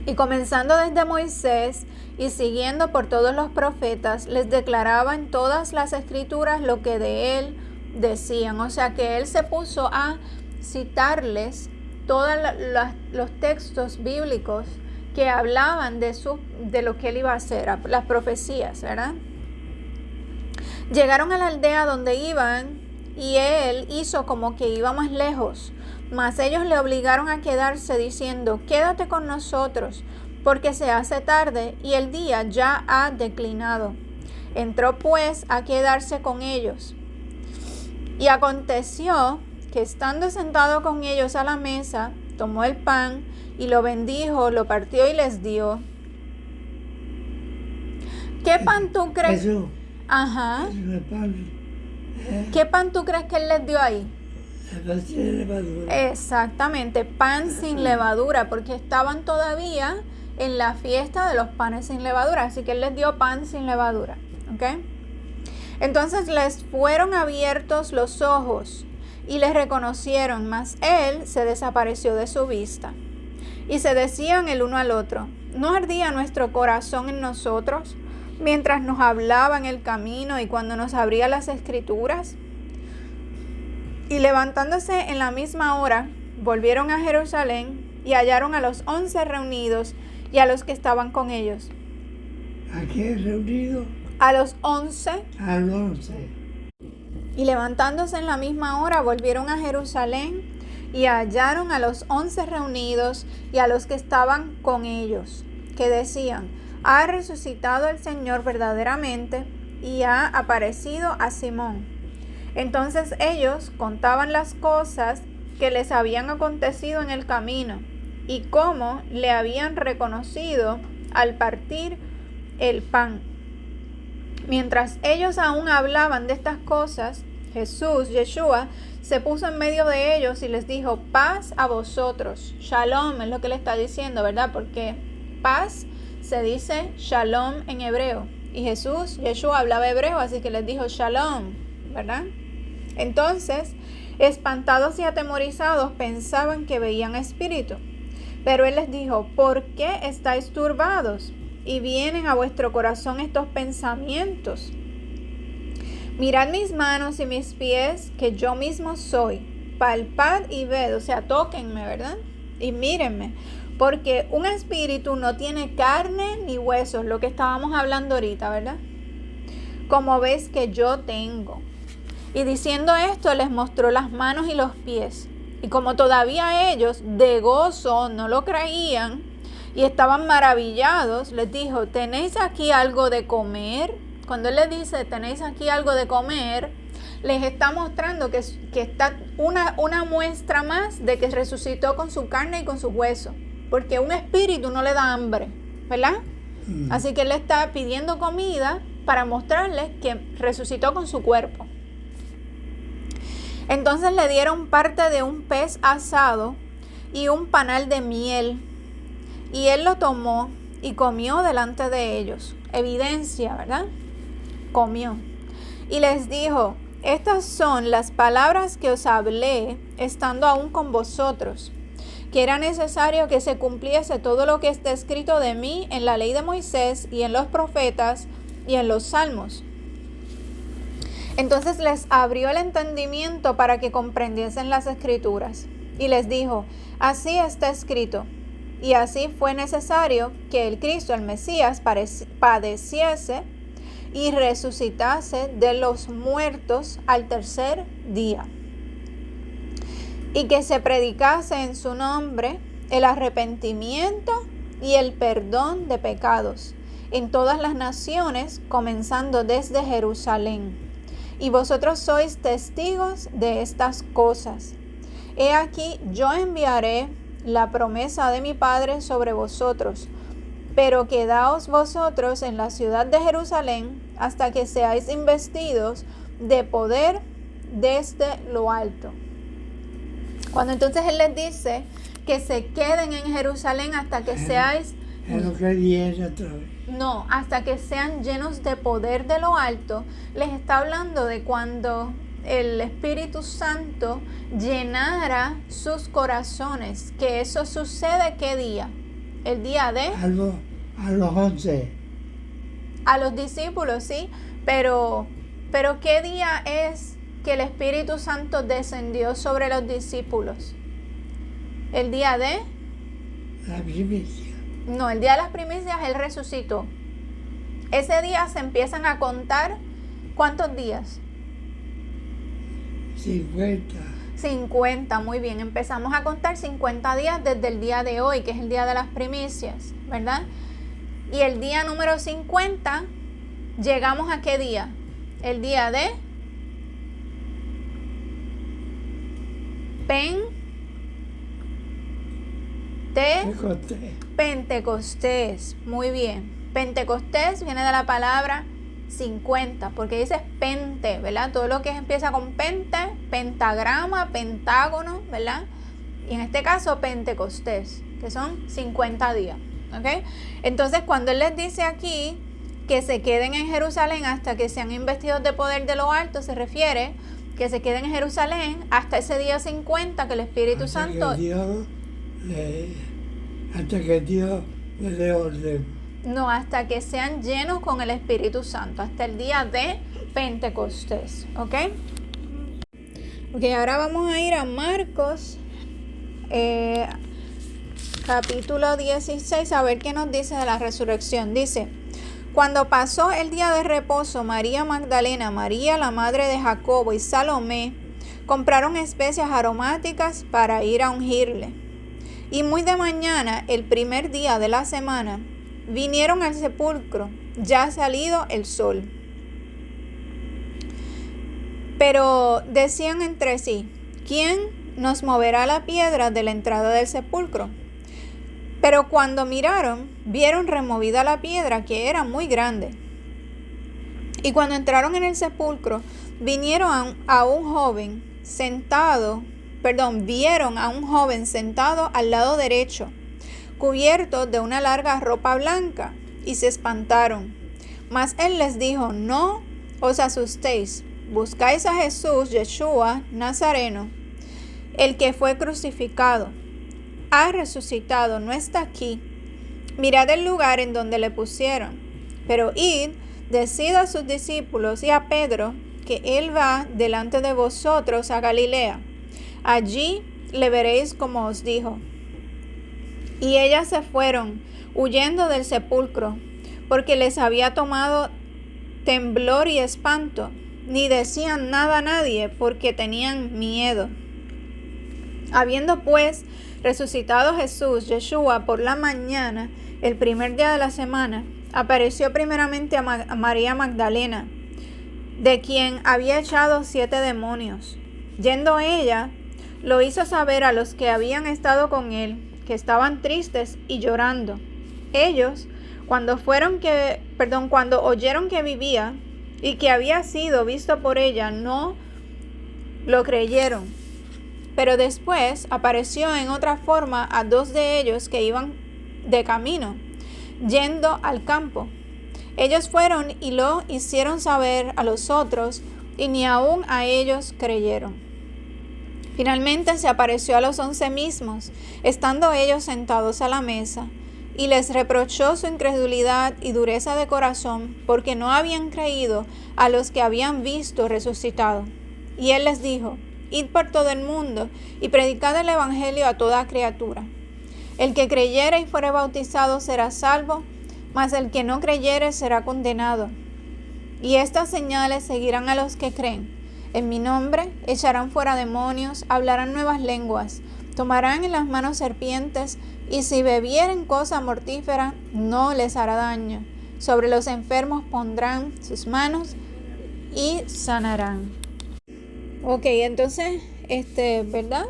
Y comenzando desde Moisés y siguiendo por todos los profetas, les declaraba en todas las escrituras lo que de él decían. O sea que él se puso a citarles todos los textos bíblicos que hablaban de lo que él iba a hacer, las profecías, ¿verdad? Llegaron a la aldea donde iban y él hizo como que iba más lejos. Mas ellos le obligaron a quedarse diciendo, quédate con nosotros, porque se hace tarde y el día ya ha declinado. Entró pues a quedarse con ellos. Y aconteció que estando sentado con ellos a la mesa, tomó el pan y lo bendijo, lo partió y les dio. ¿Qué pan tú crees? Eso. Ajá. El pan. ¿Qué pan tú crees que él les dio ahí? El pan sin levadura. Exactamente, pan sin levadura, porque estaban todavía en la fiesta de los panes sin levadura, así que él les dio pan sin levadura, ¿ok? Entonces les fueron abiertos los ojos y les reconocieron, mas él se desapareció de su vista. Y se decían el uno al otro, ¿no ardía nuestro corazón en nosotros mientras nos hablaba en el camino y cuando nos abría las escrituras? Y levantándose en la misma hora, volvieron a Jerusalén y hallaron a los 11 reunidos y a los que estaban con ellos. ¿A quién reunido? A los 11. A los 11. Y levantándose en la misma hora, volvieron a Jerusalén y hallaron a los 11 reunidos y a los que estaban con ellos, que decían, ha resucitado el Señor verdaderamente y ha aparecido a Simón. Entonces ellos contaban las cosas que les habían acontecido en el camino y cómo le habían reconocido al partir el pan. Mientras ellos aún hablaban de estas cosas, Yeshua, se puso en medio de ellos y les dijo, paz a vosotros. Shalom es lo que le está diciendo, ¿verdad? Porque paz se dice shalom en hebreo. Y Yeshua hablaba hebreo, así que les dijo shalom, ¿verdad? Entonces, espantados y atemorizados, pensaban que veían espíritu. Pero él les dijo, ¿por qué estáis turbados? Y vienen a vuestro corazón estos pensamientos. Mirad mis manos y mis pies, que yo mismo soy. Palpad y ved, o sea, tóquenme, ¿verdad? Y mírenme. Porque un espíritu no tiene carne ni huesos, lo que estábamos hablando ahorita, ¿verdad? como ves que yo tengo. Y diciendo esto, les mostró las manos y los pies. Y como todavía ellos de gozo no lo creían y estaban maravillados, les dijo, ¿tenéis aquí algo de comer? Cuando él les dice, ¿tenéis aquí algo de comer?, les está mostrando que está una muestra más de que resucitó con su carne y con su hueso. Porque un espíritu no le da hambre, ¿verdad? Así que él le está pidiendo comida para mostrarles que resucitó con su cuerpo. Entonces le dieron parte de un pez asado y un panal de miel. Y él lo tomó y comió delante de ellos. Evidencia, ¿verdad? Comió. Y les dijo, estas son las palabras que os hablé estando aún con vosotros, que era necesario que se cumpliese todo lo que está escrito de mí en la ley de Moisés y en los profetas y en los salmos. Entonces les abrió el entendimiento para que comprendiesen las escrituras y les dijo, así está escrito. Y así fue necesario que el Cristo, el Mesías, padeciese y resucitase de los muertos al tercer día. Y que se predicase en su nombre el arrepentimiento y el perdón de pecados en todas las naciones, comenzando desde Jerusalén. Y vosotros sois testigos de estas cosas. He aquí, yo enviaré la promesa de mi Padre sobre vosotros, pero quedaos vosotros en la ciudad de Jerusalén hasta que seáis investidos de poder desde lo alto. Cuando entonces él les dice que se queden en Jerusalén hasta que seáis... Es lo que viene otra vez. No, hasta que sean llenos de poder de lo alto, les está hablando de cuando el Espíritu Santo llenara sus corazones, que eso sucede ¿qué día? El día de... A los 11. A los discípulos, sí, pero ¿qué día es que el Espíritu Santo descendió sobre los discípulos? El día de... La primicia. No, el día de las primicias él resucitó. Ese día se empiezan a contar, ¿cuántos días? 50. 50, muy bien. Empezamos a contar 50 días desde el día de hoy, que es el día de las primicias, ¿verdad? Y el día número 50, ¿llegamos a qué día? El día de Pentecostés. Muy bien. Pentecostés viene de la palabra 50, porque dice pente, ¿verdad? Todo lo que empieza con pente, pentagrama, pentágono, ¿verdad? Y en este caso Pentecostés, que son 50 días, ¿ok? Entonces cuando él les dice aquí que se queden en Jerusalén hasta que sean investidos de poder de lo alto, se refiere que se queden en Jerusalén hasta ese día 50 que el Espíritu Santo... Hasta que Dios le dé orden. No, hasta que sean llenos con el Espíritu Santo, hasta el día de Pentecostés, ¿ok? Ok, ahora vamos a ir a Marcos, capítulo 16, a ver qué nos dice de la resurrección. Dice, cuando pasó el día de reposo, María Magdalena, María la madre de Jacobo y Salomé compraron especias aromáticas para ir a ungirle. Y muy de mañana, el primer día de la semana, vinieron al sepulcro, ya salido el sol. Pero decían entre sí, ¿quién nos moverá la piedra de la entrada del sepulcro? Pero cuando miraron, vieron removida la piedra, que era muy grande. Y cuando entraron en el sepulcro, vieron a un joven sentado al lado derecho, cubierto de una larga ropa blanca, y se espantaron. Mas él les dijo, no os asustéis, buscáis a Jesús, Yeshua, Nazareno, el que fue crucificado. Ha resucitado, no está aquí. Mirad el lugar en donde le pusieron. Pero id, decid a sus discípulos y a Pedro que él va delante de vosotros a Galilea. Allí le veréis como os dijo. Y ellas se fueron, huyendo del sepulcro, porque les había tomado temblor y espanto, ni decían nada a nadie porque tenían miedo. Habiendo pues resucitado Jesús, Yeshua, por la mañana, el primer día de la semana, apareció primeramente a María Magdalena, de quien había echado 7 demonios. Yendo ella, lo hizo saber a los que habían estado con él, que estaban tristes y llorando. Ellos, cuando oyeron que vivía y que había sido visto por ella, no lo creyeron. Pero después apareció en otra forma a 2 de ellos que iban de camino, yendo al campo. Ellos fueron y lo hicieron saber a los otros, y ni aun a ellos creyeron. Finalmente se apareció a los 11 mismos, estando ellos sentados a la mesa, y les reprochó su incredulidad y dureza de corazón, porque no habían creído a los que habían visto resucitado. Y él les dijo: Id por todo el mundo y predicad el evangelio a toda criatura. El que creyere y fuere bautizado será salvo, mas el que no creyere será condenado. Y estas señales seguirán a los que creen. En mi nombre echarán fuera demonios, hablarán nuevas lenguas, tomarán en las manos serpientes, y si bebieren cosa mortífera no les hará daño. Sobre los enfermos pondrán sus manos y sanarán. Ok, entonces, ¿verdad?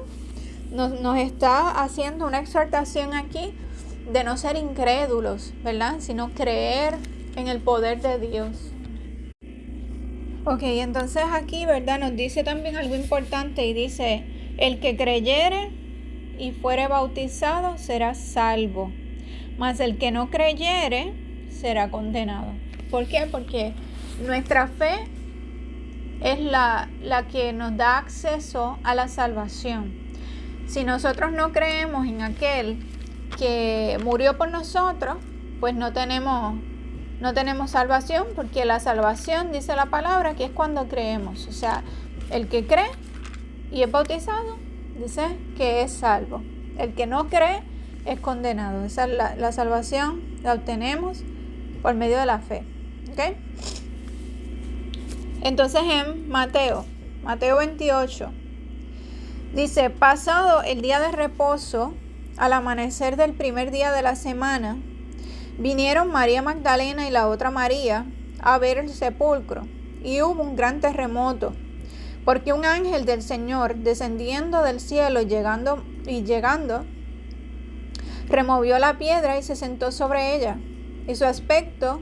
Nos está haciendo una exhortación aquí de no ser incrédulos, ¿verdad? Sino creer en el poder de Dios. Ok, entonces aquí, ¿verdad? Nos dice también algo importante y dice: el que creyere y fuere bautizado será salvo, mas el que no creyere será condenado. ¿Por qué? Porque nuestra fe es la que nos da acceso a la salvación. Si nosotros no creemos en aquel que murió por nosotros, pues no tenemos salvación, porque la salvación, dice la palabra, que es cuando creemos. O sea, el que cree y es bautizado, dice que es salvo. El que no cree es condenado. Esa es la salvación, la obtenemos por medio de la fe. ¿Ok? Entonces en Mateo 28, dice: pasado el día de reposo, al amanecer del primer día de la semana, vinieron María Magdalena y la otra María a ver el sepulcro, y hubo un gran terremoto, porque un ángel del Señor, descendiendo del cielo y llegando, removió la piedra y se sentó sobre ella, y su aspecto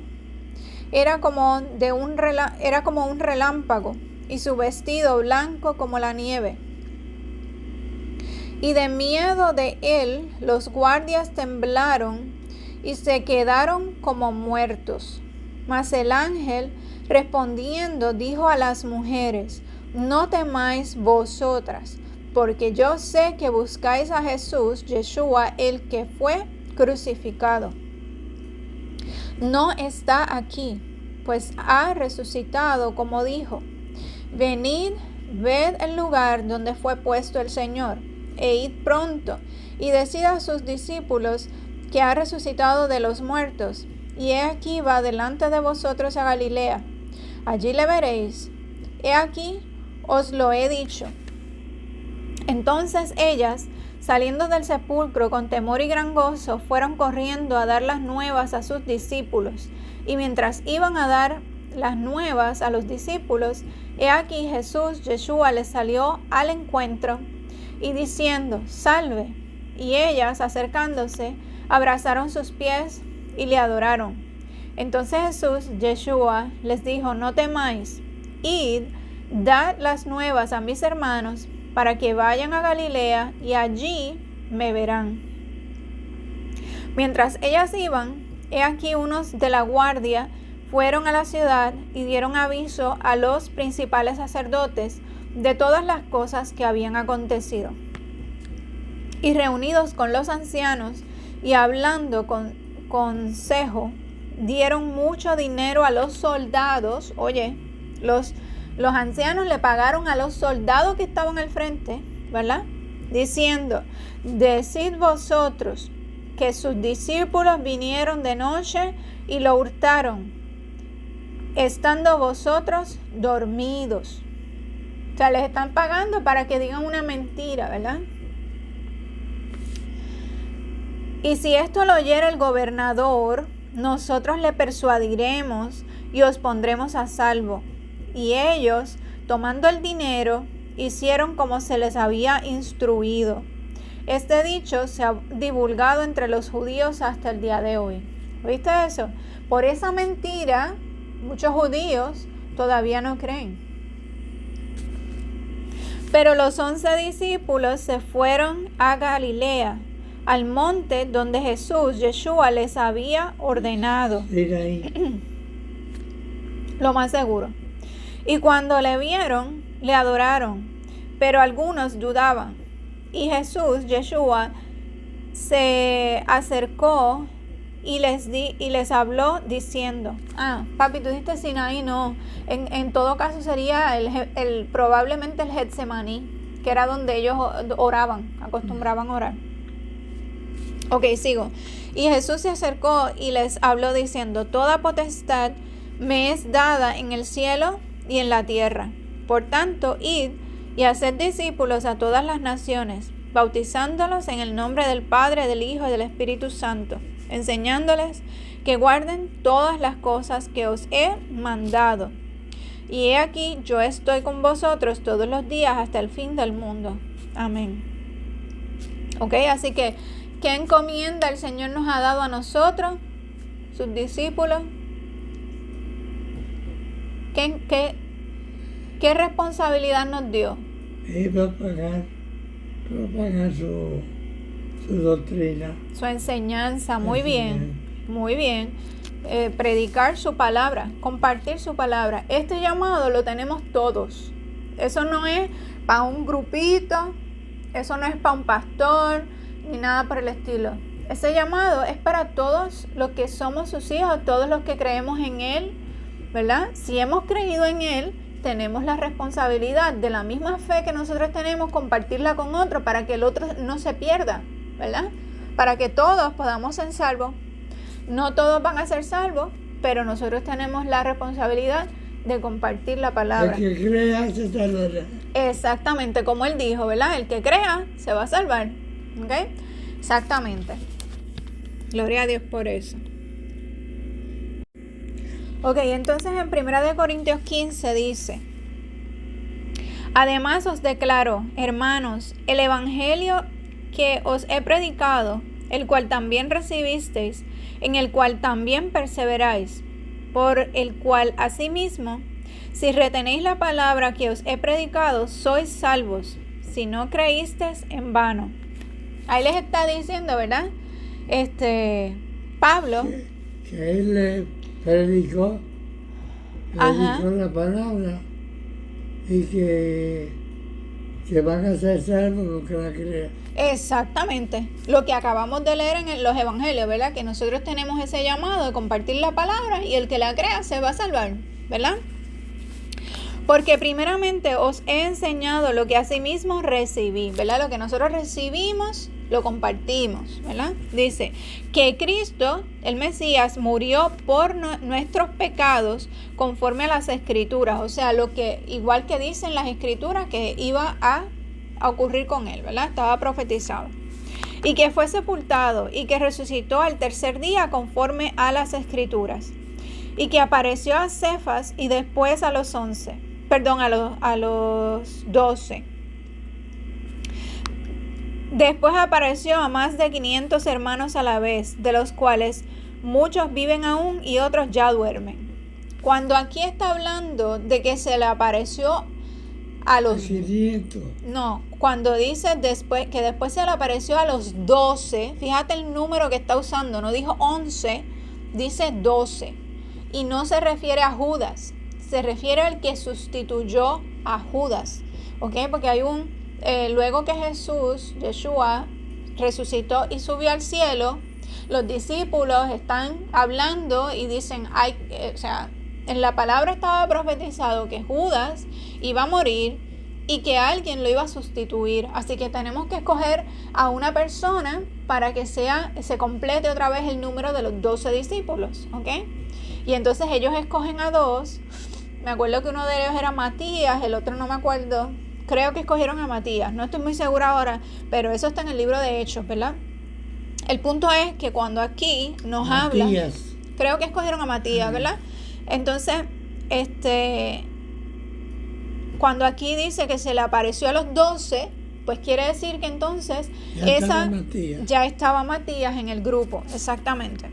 era como un relámpago, y su vestido blanco como la nieve. Y de miedo de él, los guardias temblaron y se quedaron como muertos. Mas el ángel, respondiendo, dijo a las mujeres: no temáis vosotras, porque yo sé que buscáis a Jesús, Yeshua, el que fue crucificado. No está aquí, pues ha resucitado, como dijo. Venid, ved el lugar donde fue puesto el Señor, e id pronto, y decid a sus discípulos que ha resucitado de los muertos, y he aquí va delante de vosotros a Galilea. Allí le veréis. He aquí, os lo he dicho. Entonces ellas, saliendo del sepulcro con temor y gran gozo, fueron corriendo a dar las nuevas a sus discípulos. Y mientras iban a dar las nuevas a los discípulos, he aquí Jesús, Yeshua, les salió al encuentro y diciendo: salve. Y ellas, acercándose, abrazaron sus pies y le adoraron. Entonces Jesús, Yeshua, les dijo: no temáis, id, dad las nuevas a mis hermanos, para que vayan a Galilea, y allí me verán. Mientras ellas iban, he aquí unos de la guardia fueron a la ciudad y dieron aviso a los principales sacerdotes de todas las cosas que habían acontecido. Y reunidos con los ancianos y hablando con consejo, dieron mucho dinero a los soldados. Oye, los ancianos le pagaron a los soldados que estaban al frente, ¿verdad? Diciendo: decid vosotros que sus discípulos vinieron de noche y lo hurtaron, estando vosotros dormidos. O sea, les están pagando para que digan una mentira, ¿verdad? Y si esto lo oyera el gobernador, nosotros le persuadiremos y os pondremos a salvo. Y ellos, tomando el dinero, hicieron como se les había instruido. Este dicho se ha divulgado entre los judíos hasta el día de hoy. ¿Viste eso? Por esa mentira, muchos judíos todavía no creen. Pero los 11 discípulos se fueron a Galilea, al monte donde Jesús, Yeshua, les había ordenado. Ir ahí. Lo más seguro. Y cuando le vieron, le adoraron, pero algunos dudaban. Y Jesús, Yeshua, se acercó y les habló diciendo, papi, tú dijiste Sinaí, no. En todo caso sería probablemente el Getsemaní, que era donde ellos oraban, acostumbraban a orar. Ok, sigo. Y Jesús se acercó y les habló diciendo, toda potestad me es dada en el cielo y en la tierra. Por tanto, id y haced discípulos a todas las naciones, bautizándolos en el nombre del Padre, del Hijo y del Espíritu Santo, enseñándoles que guarden todas las cosas que os he mandado. Y he aquí, yo estoy con vosotros todos los días hasta el fin del mundo. Amén. Ok, así que, ¿qué encomienda el Señor nos ha dado a nosotros, sus discípulos? ¿Qué responsabilidad nos dio? Y propagar su doctrina. Su enseñanza, muy bien, muy bien. Predicar su palabra, compartir su palabra. Este llamado lo tenemos todos. Eso no es para un grupito, eso no es para un pastor, ni nada por el estilo. Ese llamado es para todos los que somos sus hijos, todos los que creemos en Él, ¿verdad? Si hemos creído en Él, tenemos la responsabilidad de la misma fe que nosotros tenemos, compartirla con otro para que el otro no se pierda, ¿verdad? Para que todos podamos ser salvos. No todos van a ser salvos, pero nosotros tenemos la responsabilidad de compartir la palabra. El que crea se salvará. Exactamente, como Él dijo, ¿verdad? El que crea se va a salvar. ¿Ok? Exactamente. Gloria a Dios por eso. Ok, entonces en 1 Corintios 15 dice, además os declaro, hermanos, el evangelio que os he predicado, el cual también recibisteis, en el cual también perseveráis, por el cual asimismo, si retenéis la palabra que os he predicado, sois salvos, si no creísteis en vano. Ahí les está diciendo, ¿verdad? Pablo. Que él le predicó la palabra y que van a ser salvos los que la crean. Exactamente, lo que acabamos de leer en los evangelios, ¿verdad? Que nosotros tenemos ese llamado de compartir la palabra y el que la crea se va a salvar, ¿verdad? Porque primeramente os he enseñado lo que asimismo recibí, ¿verdad? Lo que nosotros recibimos, lo compartimos, ¿verdad? Dice que Cristo, el Mesías, murió por nuestros pecados conforme a las Escrituras. O sea, lo que, igual que dicen las Escrituras, que iba a ocurrir con él, ¿verdad? Estaba profetizado. Y que fue sepultado y que resucitó al tercer día conforme a las Escrituras. Y que apareció a Cefas y después a los 12. Después apareció a más de 500 hermanos a la vez, de los cuales muchos viven aún y otros ya duermen. Cuando aquí está hablando de que se le apareció a los 500. No, cuando dice después se le apareció a los 12, fíjate el número que está usando, no dijo 11, dice 12. Y no se refiere a Judas, se refiere al que sustituyó a Judas, ¿ok? Porque hay luego que Jesús, Yeshua, resucitó y subió al cielo, los discípulos están hablando y dicen, en la palabra estaba profetizado que Judas iba a morir y que alguien lo iba a sustituir. Así que tenemos que escoger a una persona para que se complete otra vez el número de los 12 discípulos, ¿ok? Y entonces ellos escogen a 2. Me acuerdo que uno de ellos era Matías, el otro no me acuerdo. Creo que escogieron a Matías, no estoy muy segura ahora, pero eso está en el libro de Hechos, ¿verdad? El punto es que cuando aquí nos habla, creo que escogieron a Matías, ¿verdad? Entonces, cuando aquí dice que se le apareció a los 12, pues quiere decir que entonces ya estaba Matías en el grupo, exactamente.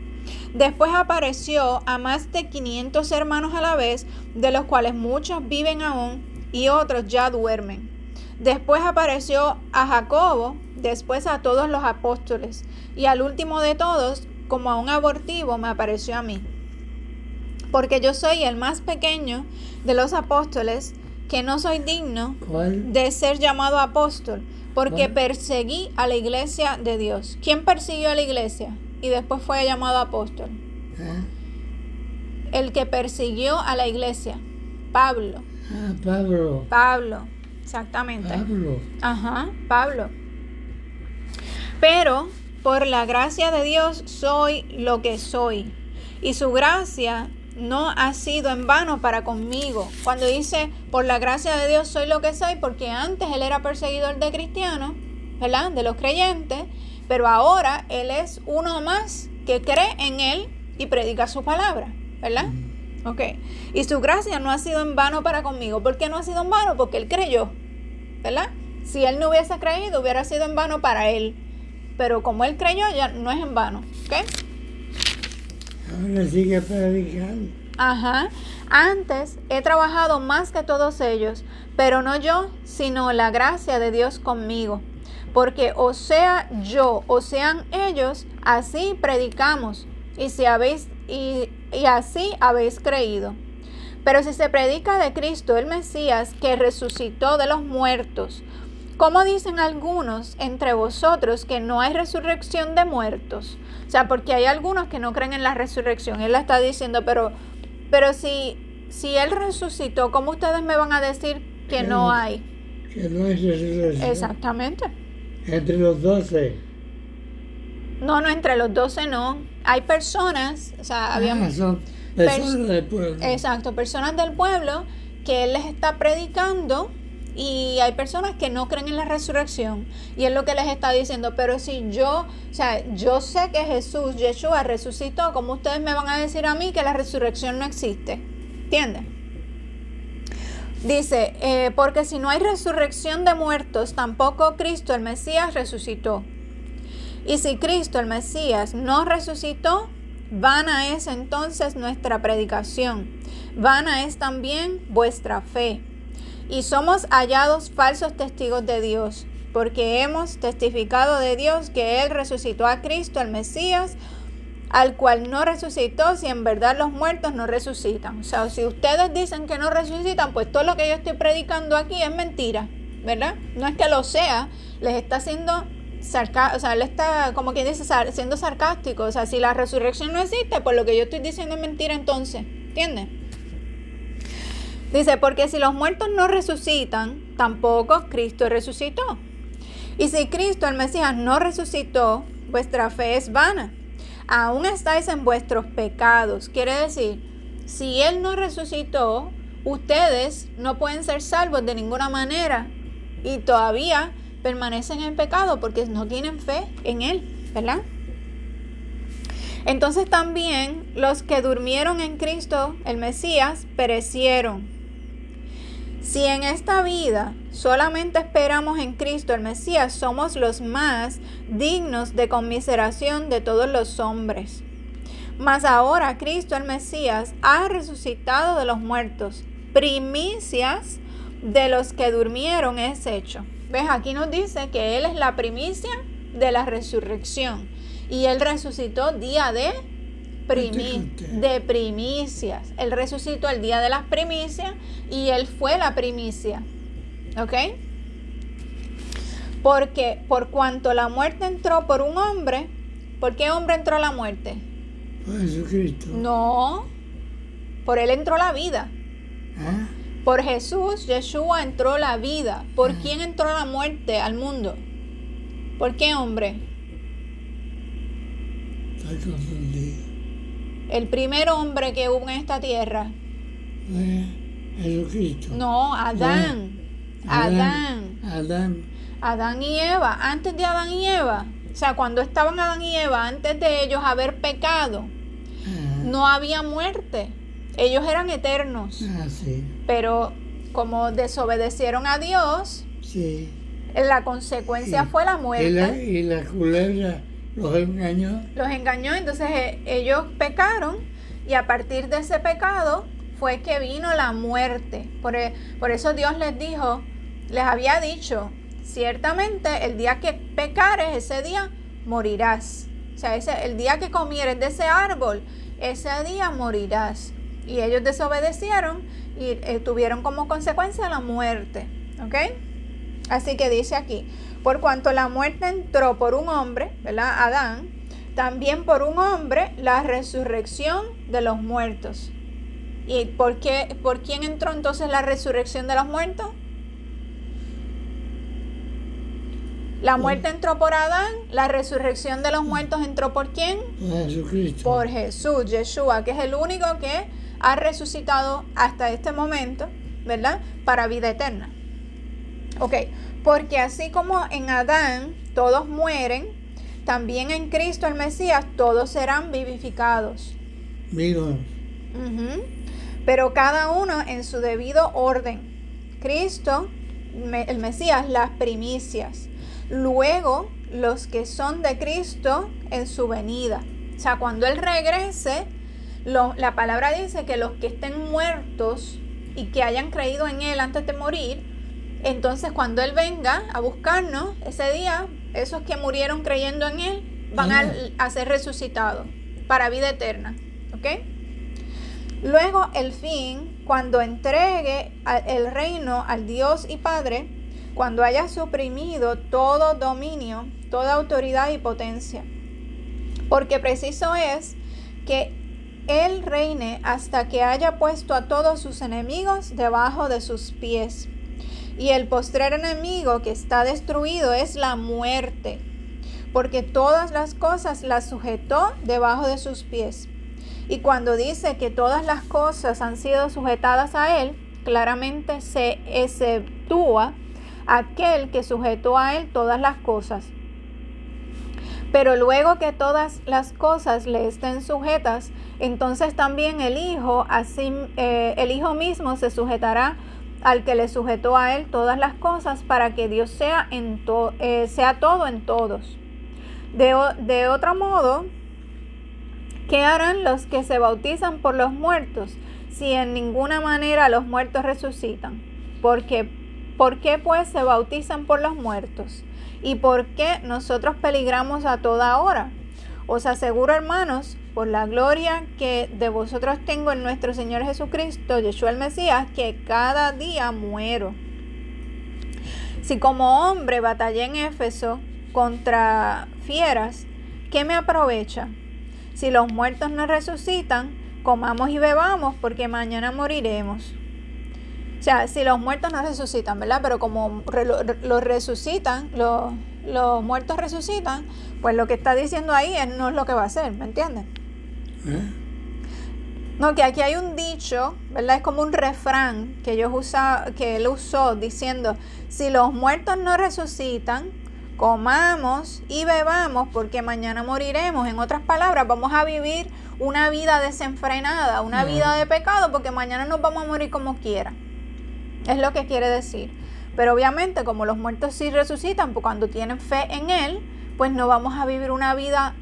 Después apareció a más de 500 hermanos a la vez, de los cuales muchos viven aún y otros ya duermen. Después apareció a Jacobo, después a todos los apóstoles, y al último de todos, como a un abortivo, me apareció a mí. Porque yo soy el más pequeño de los apóstoles, que no soy digno de ser llamado apóstol, porque perseguí a la iglesia de Dios. ¿Quién persiguió a la iglesia y después fue llamado apóstol? El que persiguió a la iglesia, Pablo. Pablo, exactamente. Pablo. Pero por la gracia de Dios soy lo que soy, y su gracia no ha sido en vano para conmigo. Cuando dice por la gracia de Dios soy lo que soy, porque antes él era perseguidor de cristianos, ¿verdad? De los creyentes, pero ahora él es uno más que cree en él y predica su palabra, ¿verdad? Ok. Y su gracia no ha sido en vano para conmigo. ¿Por qué no ha sido en vano? Porque él creyó, ¿verdad? Si él no hubiese creído, hubiera sido en vano para él. Pero como él creyó, ya no es en vano, ¿ok? Ahora sigue predicando. Antes he trabajado más que todos ellos, pero no yo, sino la gracia de Dios conmigo. Porque o sea yo, o sean ellos, así predicamos, y así habéis creído. Pero si se predica de Cristo el Mesías, que resucitó de los muertos, ¿cómo dicen algunos entre vosotros que no hay resurrección de muertos? O sea, porque hay algunos que no creen en la resurrección. Él la está diciendo, pero si Él resucitó, ¿cómo ustedes me van a decir que no hay? Que no hay resurrección. Exactamente. Entre los 12. No, entre los 12 no. Hay personas, o sea, son personas del pueblo. Exacto, personas del pueblo que Él les está predicando. Y hay personas que no creen en la resurrección. Y es lo que les está diciendo. Pero si yo sé que Jesús, Yeshua, resucitó, ¿cómo ustedes me van a decir a mí que la resurrección no existe? ¿Entienden? Dice, porque si no hay resurrección de muertos, tampoco Cristo, el Mesías, resucitó. Y si Cristo, el Mesías, no resucitó, vana es entonces nuestra predicación. Vana es también vuestra fe. Y somos hallados falsos testigos de Dios, porque hemos testificado de Dios que Él resucitó a Cristo, el Mesías, al cual no resucitó, si en verdad los muertos no resucitan. O sea, si ustedes dicen que no resucitan, pues todo lo que yo estoy predicando aquí es mentira, ¿verdad? No es que lo sea, les está haciendo sarcástico, o sea, él está, como quien dice, siendo sarcástico. O sea, si la resurrección no existe, pues lo que yo estoy diciendo es mentira entonces, ¿entiendes? Dice, porque si los muertos no resucitan, tampoco Cristo resucitó. Y si Cristo, el Mesías, no resucitó, vuestra fe es vana. Aún estáis en vuestros pecados. Quiere decir, si Él no resucitó, ustedes no pueden ser salvos de ninguna manera. Y todavía permanecen en pecado porque no tienen fe en Él, ¿verdad? Entonces también los que durmieron en Cristo, el Mesías, perecieron. Si en esta vida solamente esperamos en Cristo, el Mesías, somos los más dignos de conmiseración de todos los hombres. Mas ahora Cristo, el Mesías, ha resucitado de los muertos. Primicias de los que durmieron es hecho. ¿Ves? Aquí nos dice que Él es la primicia de la resurrección. Y Él resucitó día de primicias. Él resucitó el día de las primicias y Él fue la primicia. ¿Ok? Porque por cuanto la muerte entró por un hombre, ¿por qué hombre entró la muerte? Por Jesucristo. No, por Él entró la vida. ¿Ah? Por Jesús, Yeshua, entró la vida. ¿Por quién entró la muerte al mundo? ¿Por qué hombre? Estoy confundido. El primer hombre que hubo en esta tierra. Jesucristo. No, Adán. Adán y Eva. Antes de Adán y Eva. O sea, cuando estaban Adán y Eva, antes de ellos haber pecado, no había muerte. Ellos eran eternos. Sí. Pero como desobedecieron a Dios, sí, la consecuencia fue la muerte. Y la culebra los engañó. Los engañó, entonces ellos pecaron y a partir de ese pecado fue que vino la muerte. Por eso Dios les había dicho, ciertamente el día que pecares, ese día morirás. O sea, el día que comieres de ese árbol, ese día morirás. Y ellos desobedecieron y tuvieron como consecuencia la muerte. ¿Ok? Así que dice aquí, por cuanto la muerte entró por un hombre, ¿verdad? Adán, también por un hombre la resurrección de los muertos. ¿Y por quién entró entonces la resurrección de los muertos? La muerte entró por Adán, la resurrección de los muertos entró ¿por quién? Por Jesucristo. Por Jesús, Yeshua, que es el único que ha resucitado hasta este momento, ¿verdad? Para vida eterna. Ok, porque así como en Adán todos mueren, también en Cristo el Mesías todos serán vivificados. Vivos. Pero cada uno en su debido orden. Cristo, el Mesías, las primicias. Luego los que son de Cristo en su venida. O sea, cuando Él regrese, la palabra dice que los que estén muertos y que hayan creído en Él antes de morir, entonces cuando Él venga a buscarnos, ese día, esos que murieron creyendo en Él van a ser resucitados para vida eterna. ¿Ok? Luego el fin, cuando entregue el reino al Dios y Padre, cuando haya suprimido todo dominio, toda autoridad y potencia. Porque preciso es que Él reine hasta que haya puesto a todos sus enemigos debajo de sus pies. Y el postrer enemigo que está destruido es la muerte, porque todas las cosas las sujetó debajo de sus pies. Y cuando dice que todas las cosas han sido sujetadas a Él, claramente se exceptúa aquel que sujetó a Él todas las cosas. Pero luego que todas las cosas le estén sujetas, entonces también el Hijo mismo se sujetará al que le sujetó a Él todas las cosas, para que Dios sea todo en todos. De otro modo, ¿qué harán los que se bautizan por los muertos, si en ninguna manera los muertos resucitan? ¿Por qué pues se bautizan por los muertos? ¿Y por qué nosotros peligramos a toda hora? Os aseguro, hermanos, por la gloria que de vosotros tengo en nuestro Señor Jesucristo, Yeshua el Mesías, que cada día muero. Si como hombre batallé en Éfeso contra fieras, ¿qué me aprovecha? Si los muertos no resucitan, comamos y bebamos, porque mañana moriremos. O sea, si los muertos no resucitan, ¿verdad? Pero como los resucitan, los muertos resucitan, pues lo que está diciendo ahí no es lo que va a hacer, ¿me entienden? No, que aquí hay un dicho, ¿verdad? Es como un refrán que él usó diciendo, si los muertos no resucitan, comamos y bebamos, porque mañana moriremos. En otras palabras, vamos a vivir una vida desenfrenada, una vida de pecado, porque mañana nos vamos a morir como quiera. Es lo que quiere decir. Pero obviamente, como los muertos sí resucitan, pues cuando tienen fe en Él, pues no vamos a vivir una vida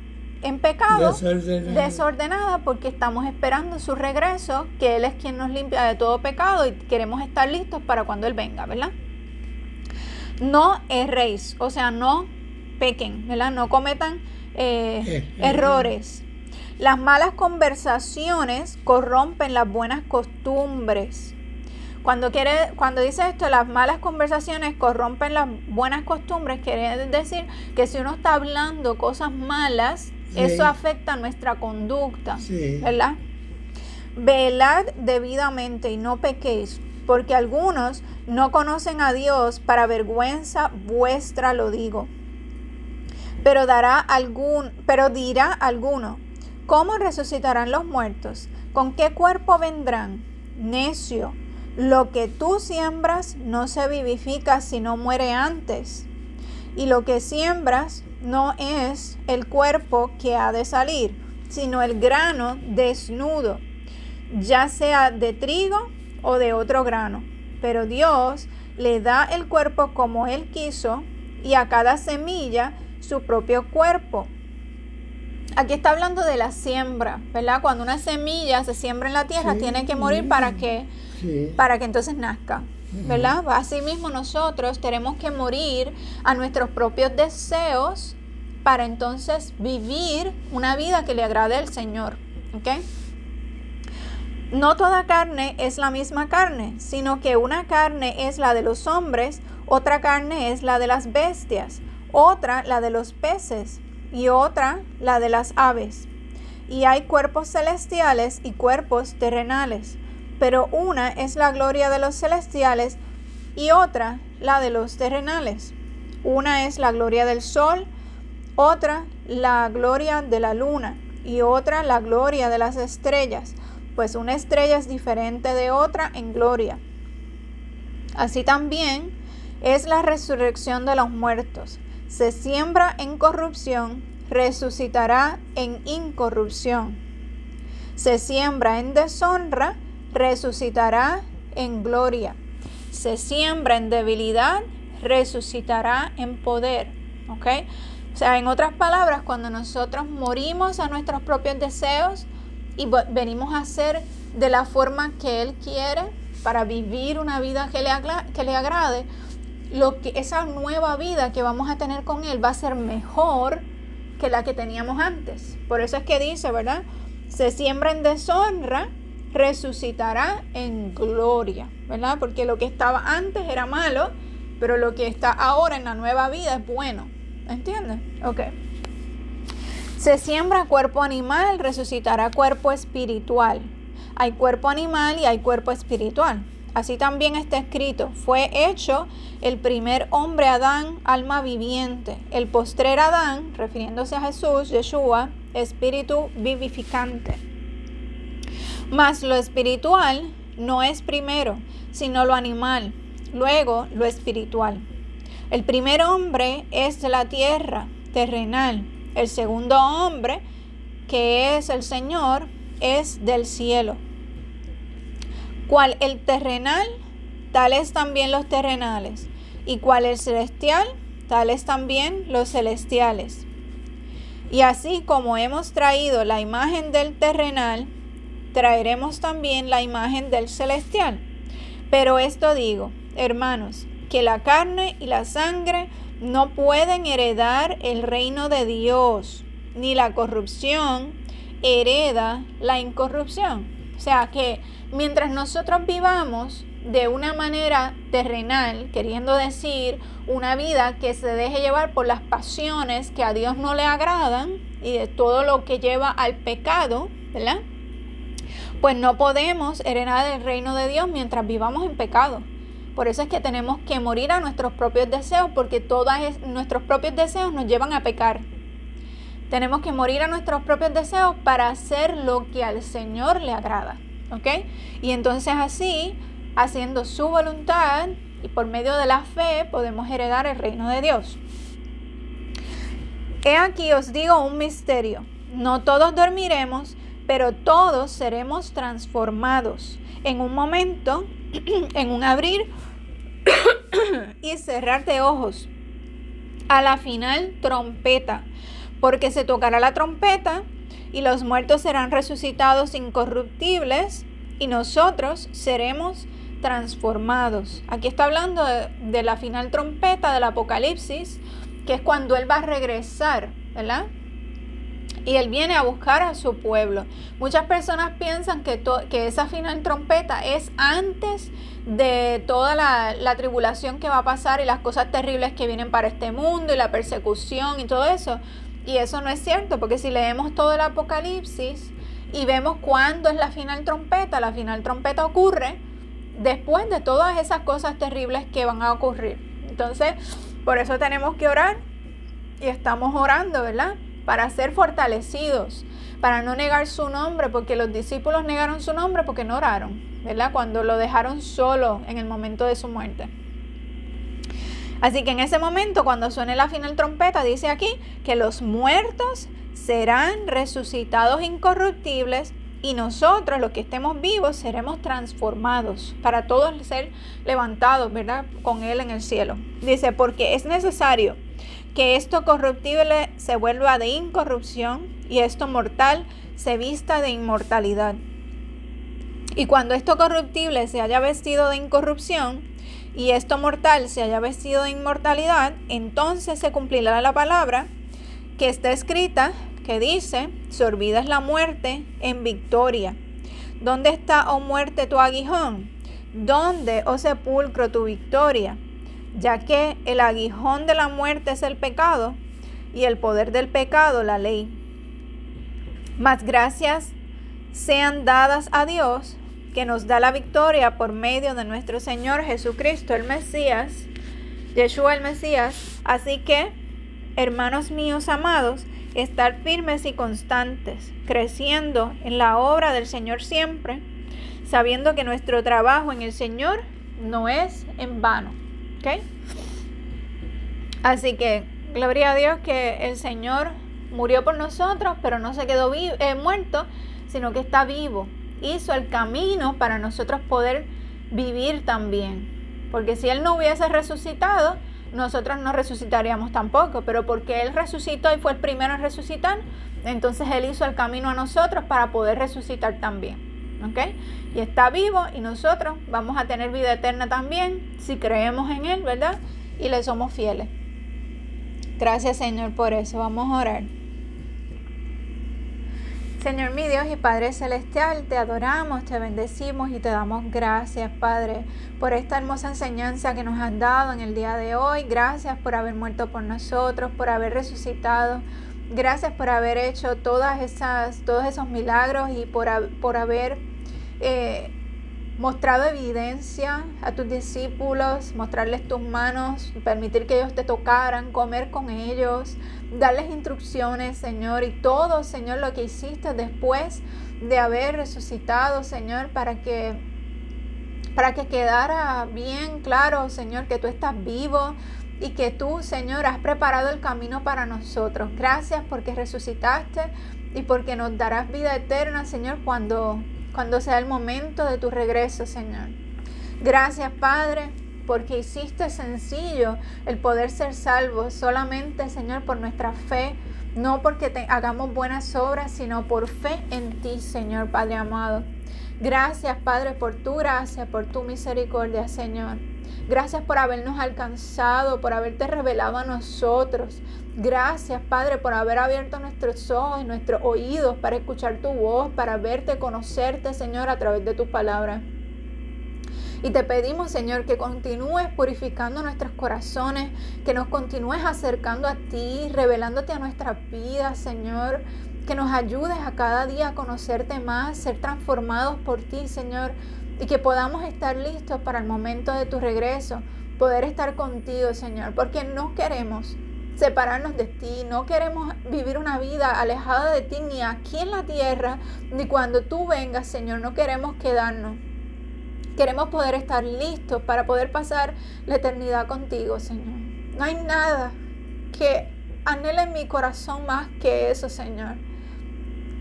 en pecado, desordenada, porque estamos esperando su regreso, que Él es quien nos limpia de todo pecado y queremos estar listos para cuando Él venga, ¿verdad? No erréis, o sea, no pequen, ¿verdad? No cometan errores. Las malas conversaciones corrompen las buenas costumbres. Cuando dice esto, las malas conversaciones corrompen las buenas costumbres, quiere decir que si uno está hablando cosas malas, eso afecta nuestra conducta, ¿verdad? Velad debidamente y no pequéis, porque algunos no conocen a Dios, para vergüenza vuestra lo digo. Pero dirá alguno, ¿cómo resucitarán los muertos? ¿Con qué cuerpo vendrán? Necio, lo que tú siembras no se vivifica sino muere antes. Y lo que siembras no es el cuerpo que ha de salir, sino el grano desnudo, ya sea de trigo o de otro grano. Pero Dios le da el cuerpo como Él quiso y a cada semilla su propio cuerpo. Aquí está hablando de la siembra, ¿verdad? Cuando una semilla se siembra en la tierra, tiene que morir para que entonces nazca, ¿verdad? Asimismo nosotros tenemos que morir a nuestros propios deseos para entonces vivir una vida que le agrade al Señor, ¿ok? No toda carne es la misma carne, sino que una carne es la de los hombres, otra carne es la de las bestias, otra la de los peces y otra la de las aves. Y hay cuerpos celestiales y cuerpos terrenales, pero una es la gloria de los celestiales y otra la de los terrenales. Una es la gloria del sol, otra la gloria de la luna y otra la gloria de las estrellas, pues una estrella es diferente de otra en gloria. Así también es la resurrección de los muertos. Se siembra en corrupción, resucitará en incorrupción. Se siembra en deshonra, resucitará en gloria. Se siembra en debilidad, resucitará en poder. ¿Ok? O sea, en otras palabras, cuando nosotros morimos a nuestros propios deseos y venimos a hacer de la forma que Él quiere para vivir una vida que le agrade, esa nueva vida que vamos a tener con Él va a ser mejor que la que teníamos antes. Por eso es que dice, ¿verdad? Se siembra en deshonra, resucitará en gloria, ¿verdad? Porque lo que estaba antes era malo, pero lo que está ahora en la nueva vida es bueno. ¿Entiendes? Ok. Se siembra cuerpo animal, resucitará cuerpo espiritual. Hay cuerpo animal y hay cuerpo espiritual. Así también está escrito, fue hecho el primer hombre Adán, alma viviente. El postrer Adán, refiriéndose a Jesús, Yeshua, espíritu vivificante. Mas lo espiritual no es primero, sino lo animal, luego lo espiritual. El primer hombre es de la tierra, terrenal. El segundo hombre, que es el Señor, es del cielo. Cual el terrenal, tales también los terrenales. Y cual el celestial, tales también los celestiales. Y así como hemos traído la imagen del terrenal, traeremos también la imagen del celestial. Pero esto digo, hermanos, que la carne y la sangre no pueden heredar el reino de Dios, ni la corrupción hereda la incorrupción. O sea que mientras nosotros vivamos de una manera terrenal, queriendo decir una vida que se deje llevar por las pasiones que a Dios no le agradan y de todo lo que lleva al pecado, ¿verdad? Pues no podemos heredar el reino de Dios mientras vivamos en pecado. Por eso es que tenemos que morir a nuestros propios deseos, porque todos nuestros propios deseos nos llevan a pecar. Tenemos que morir a nuestros propios deseos para hacer lo que al Señor le agrada, ¿ok? Y entonces así, haciendo su voluntad y por medio de la fe, podemos heredar el reino de Dios. He aquí os digo un misterio. No todos dormiremos, pero todos seremos transformados en un momento, en un abrir y cerrar de ojos, a la final trompeta, porque se tocará la trompeta y los muertos serán resucitados incorruptibles y nosotros seremos transformados. Aquí está hablando de la final trompeta del Apocalipsis, que es cuando Él va a regresar, ¿verdad? Y Él viene a buscar a su pueblo. Muchas personas piensan que esa final trompeta es antes de toda la tribulación que va a pasar y las cosas terribles que vienen para este mundo y la persecución y todo eso. Y eso no es cierto, porque si leemos todo el Apocalipsis y vemos cuándo es la final trompeta ocurre después de todas esas cosas terribles que van a ocurrir. Entonces, por eso tenemos que orar y estamos orando, ¿verdad? Para ser fortalecidos, para no negar su nombre, porque los discípulos negaron su nombre porque no oraron, ¿verdad? Cuando lo dejaron solo en el momento de su muerte. Así que en ese momento, cuando suene la final trompeta, dice aquí que los muertos serán resucitados incorruptibles y nosotros, los que estemos vivos, seremos transformados para todos ser levantados, ¿verdad? Con Él en el cielo. Dice, porque es necesario que esto corruptible se vuelva de incorrupción y esto mortal se vista de inmortalidad. Y cuando esto corruptible se haya vestido de incorrupción y esto mortal se haya vestido de inmortalidad, entonces se cumplirá la palabra que está escrita, que dice, sorbida es la muerte en victoria. ¿Dónde está, oh muerte, tu aguijón? ¿Dónde, oh sepulcro, tu victoria? Ya que el aguijón de la muerte es el pecado y el poder del pecado la ley. Mas gracias sean dadas a Dios, que nos da la victoria por medio de nuestro Señor Jesucristo, el Mesías, Yeshua el Mesías. Así que, hermanos míos amados, estar firmes y constantes, creciendo en la obra del Señor siempre, sabiendo que nuestro trabajo en el Señor no es en vano. ¿Okay? Así que, gloria a Dios que el Señor murió por nosotros, pero no se quedó muerto, sino que está vivo. Hizo el camino para nosotros poder vivir también. Porque si Él no hubiese resucitado, nosotros no resucitaríamos tampoco. Pero porque Él resucitó y fue el primero en resucitar, entonces Él hizo el camino a nosotros para poder resucitar también. ¿Okay? Y está vivo y nosotros vamos a tener vida eterna también si creemos en Él, ¿verdad? Y le somos fieles. Gracias, Señor, por eso. Vamos a orar. Señor mi Dios y Padre Celestial, te adoramos, te bendecimos y te damos gracias, Padre, por esta hermosa enseñanza que nos has dado en el día de hoy. Gracias por haber muerto por nosotros, por haber resucitado. Gracias por haber hecho todos esos milagros y por haber mostrado evidencia a tus discípulos, mostrarles tus manos, permitir que ellos te tocaran, comer con ellos, darles instrucciones, Señor, y todo, Señor, lo que hiciste después de haber resucitado, Señor, para que quedara bien claro, Señor, que tú estás vivo y que tú, Señor, has preparado el camino para nosotros. Gracias porque resucitaste y porque nos darás vida eterna, Señor, cuando sea el momento de tu regreso, Señor. Gracias, Padre, porque hiciste sencillo el poder ser salvos solamente, Señor, por nuestra fe, no porque hagamos buenas obras, sino por fe en ti, Señor, Padre amado. Gracias, Padre, por tu gracia, por tu misericordia, Señor. Gracias por habernos alcanzado, por haberte revelado a nosotros. Gracias, Padre, por haber abierto nuestros ojos y nuestros oídos para escuchar tu voz, para verte, conocerte, Señor, a través de tu palabra. Y te pedimos, Señor, que continúes purificando nuestros corazones, que nos continúes acercando a ti, revelándote a nuestras vidas, Señor, que nos ayudes a cada día a conocerte más, ser transformados por ti, Señor, y que podamos estar listos para el momento de tu regreso, poder estar contigo, Señor, porque no queremos separarnos de ti, no queremos vivir una vida alejada de ti, ni aquí en la tierra, ni cuando tú vengas, Señor, no queremos quedarnos. Queremos poder estar listos para poder pasar la eternidad contigo, Señor. No hay nada que anhele en mi corazón más que eso, Señor.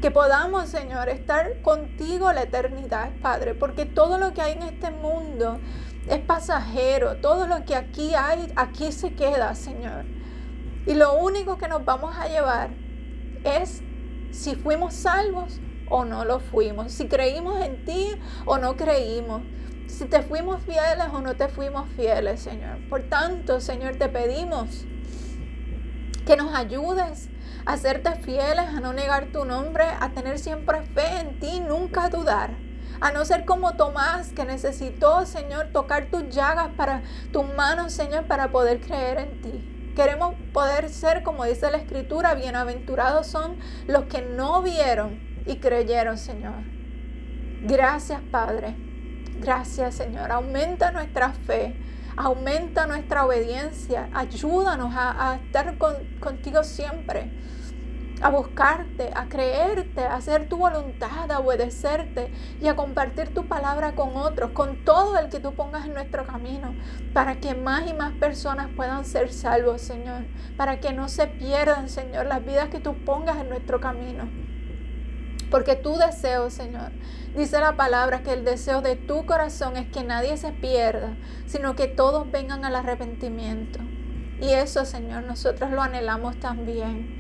Que podamos, Señor, estar contigo la eternidad, Padre, porque todo lo que hay en este mundo es pasajero. Todo lo que aquí hay, aquí se queda, Señor. Y lo único que nos vamos a llevar es si fuimos salvos o no lo fuimos, si creímos en ti o no creímos, si te fuimos fieles o no te fuimos fieles, Señor. Por tanto, Señor, te pedimos que nos ayudes a serte fieles, a no negar tu nombre, a tener siempre fe en ti, nunca dudar. A no ser como Tomás, que necesitó, Señor, tocar tus llagas para tus manos, Señor, para poder creer en ti. Queremos poder ser, como dice la Escritura, bienaventurados son los que no vieron y creyeron, Señor. Gracias, Padre. Gracias, Señor. Aumenta nuestra fe. Aumenta nuestra obediencia. Ayúdanos a estar contigo siempre. a buscarte, a creerte, a hacer tu voluntad, a obedecerte y a compartir tu palabra con otros, con todo el que tú pongas en nuestro camino, para que más y más personas puedan ser salvos, Señor, para que no se pierdan, Señor, las vidas que tú pongas en nuestro camino. Porque tu deseo, Señor, dice la palabra que el deseo de tu corazón es que nadie se pierda, sino que todos vengan al arrepentimiento. Y eso, Señor, nosotros lo anhelamos también.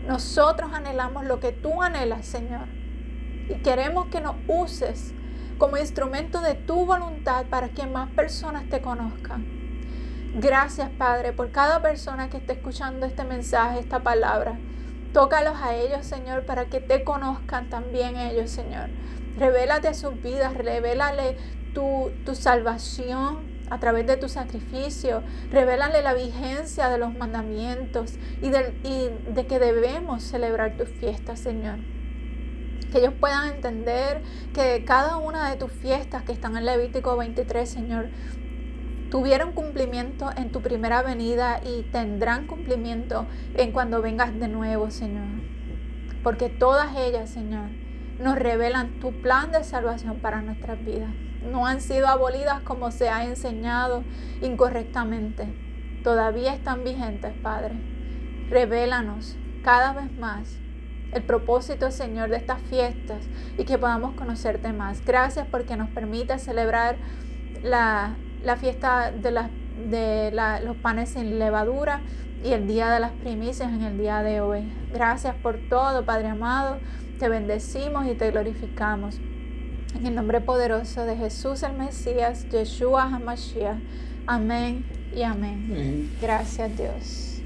Nosotros anhelamos lo que tú anhelas, Señor. Y queremos que nos uses como instrumento de tu voluntad para que más personas te conozcan. Gracias, Padre, por cada persona que esté escuchando este mensaje, esta palabra. Tócalos a ellos, Señor, para que te conozcan también ellos, Señor. Revélate a sus vidas, revélale tu salvación a través de tu sacrificio. Revélale la vigencia de los mandamientos y de que debemos celebrar tus fiestas, Señor. Que ellos puedan entender que cada una de tus fiestas que están en Levítico 23, Señor, tuvieron cumplimiento en tu primera venida y tendrán cumplimiento en cuando vengas de nuevo, Señor. Porque todas ellas, Señor, nos revelan tu plan de salvación para nuestras vidas. No han sido abolidas como se ha enseñado incorrectamente. Todavía están vigentes, Padre. Revélanos cada vez más el propósito, Señor, de estas fiestas y que podamos conocerte más. Gracias porque nos permite celebrar la fiesta de los panes sin levadura y el día de las primicias en el día de hoy. Gracias por todo, Padre amado. Te bendecimos y te glorificamos. En el nombre poderoso de Jesús el Mesías, Yeshua HaMashiach. Amén y amén. Gracias, Dios.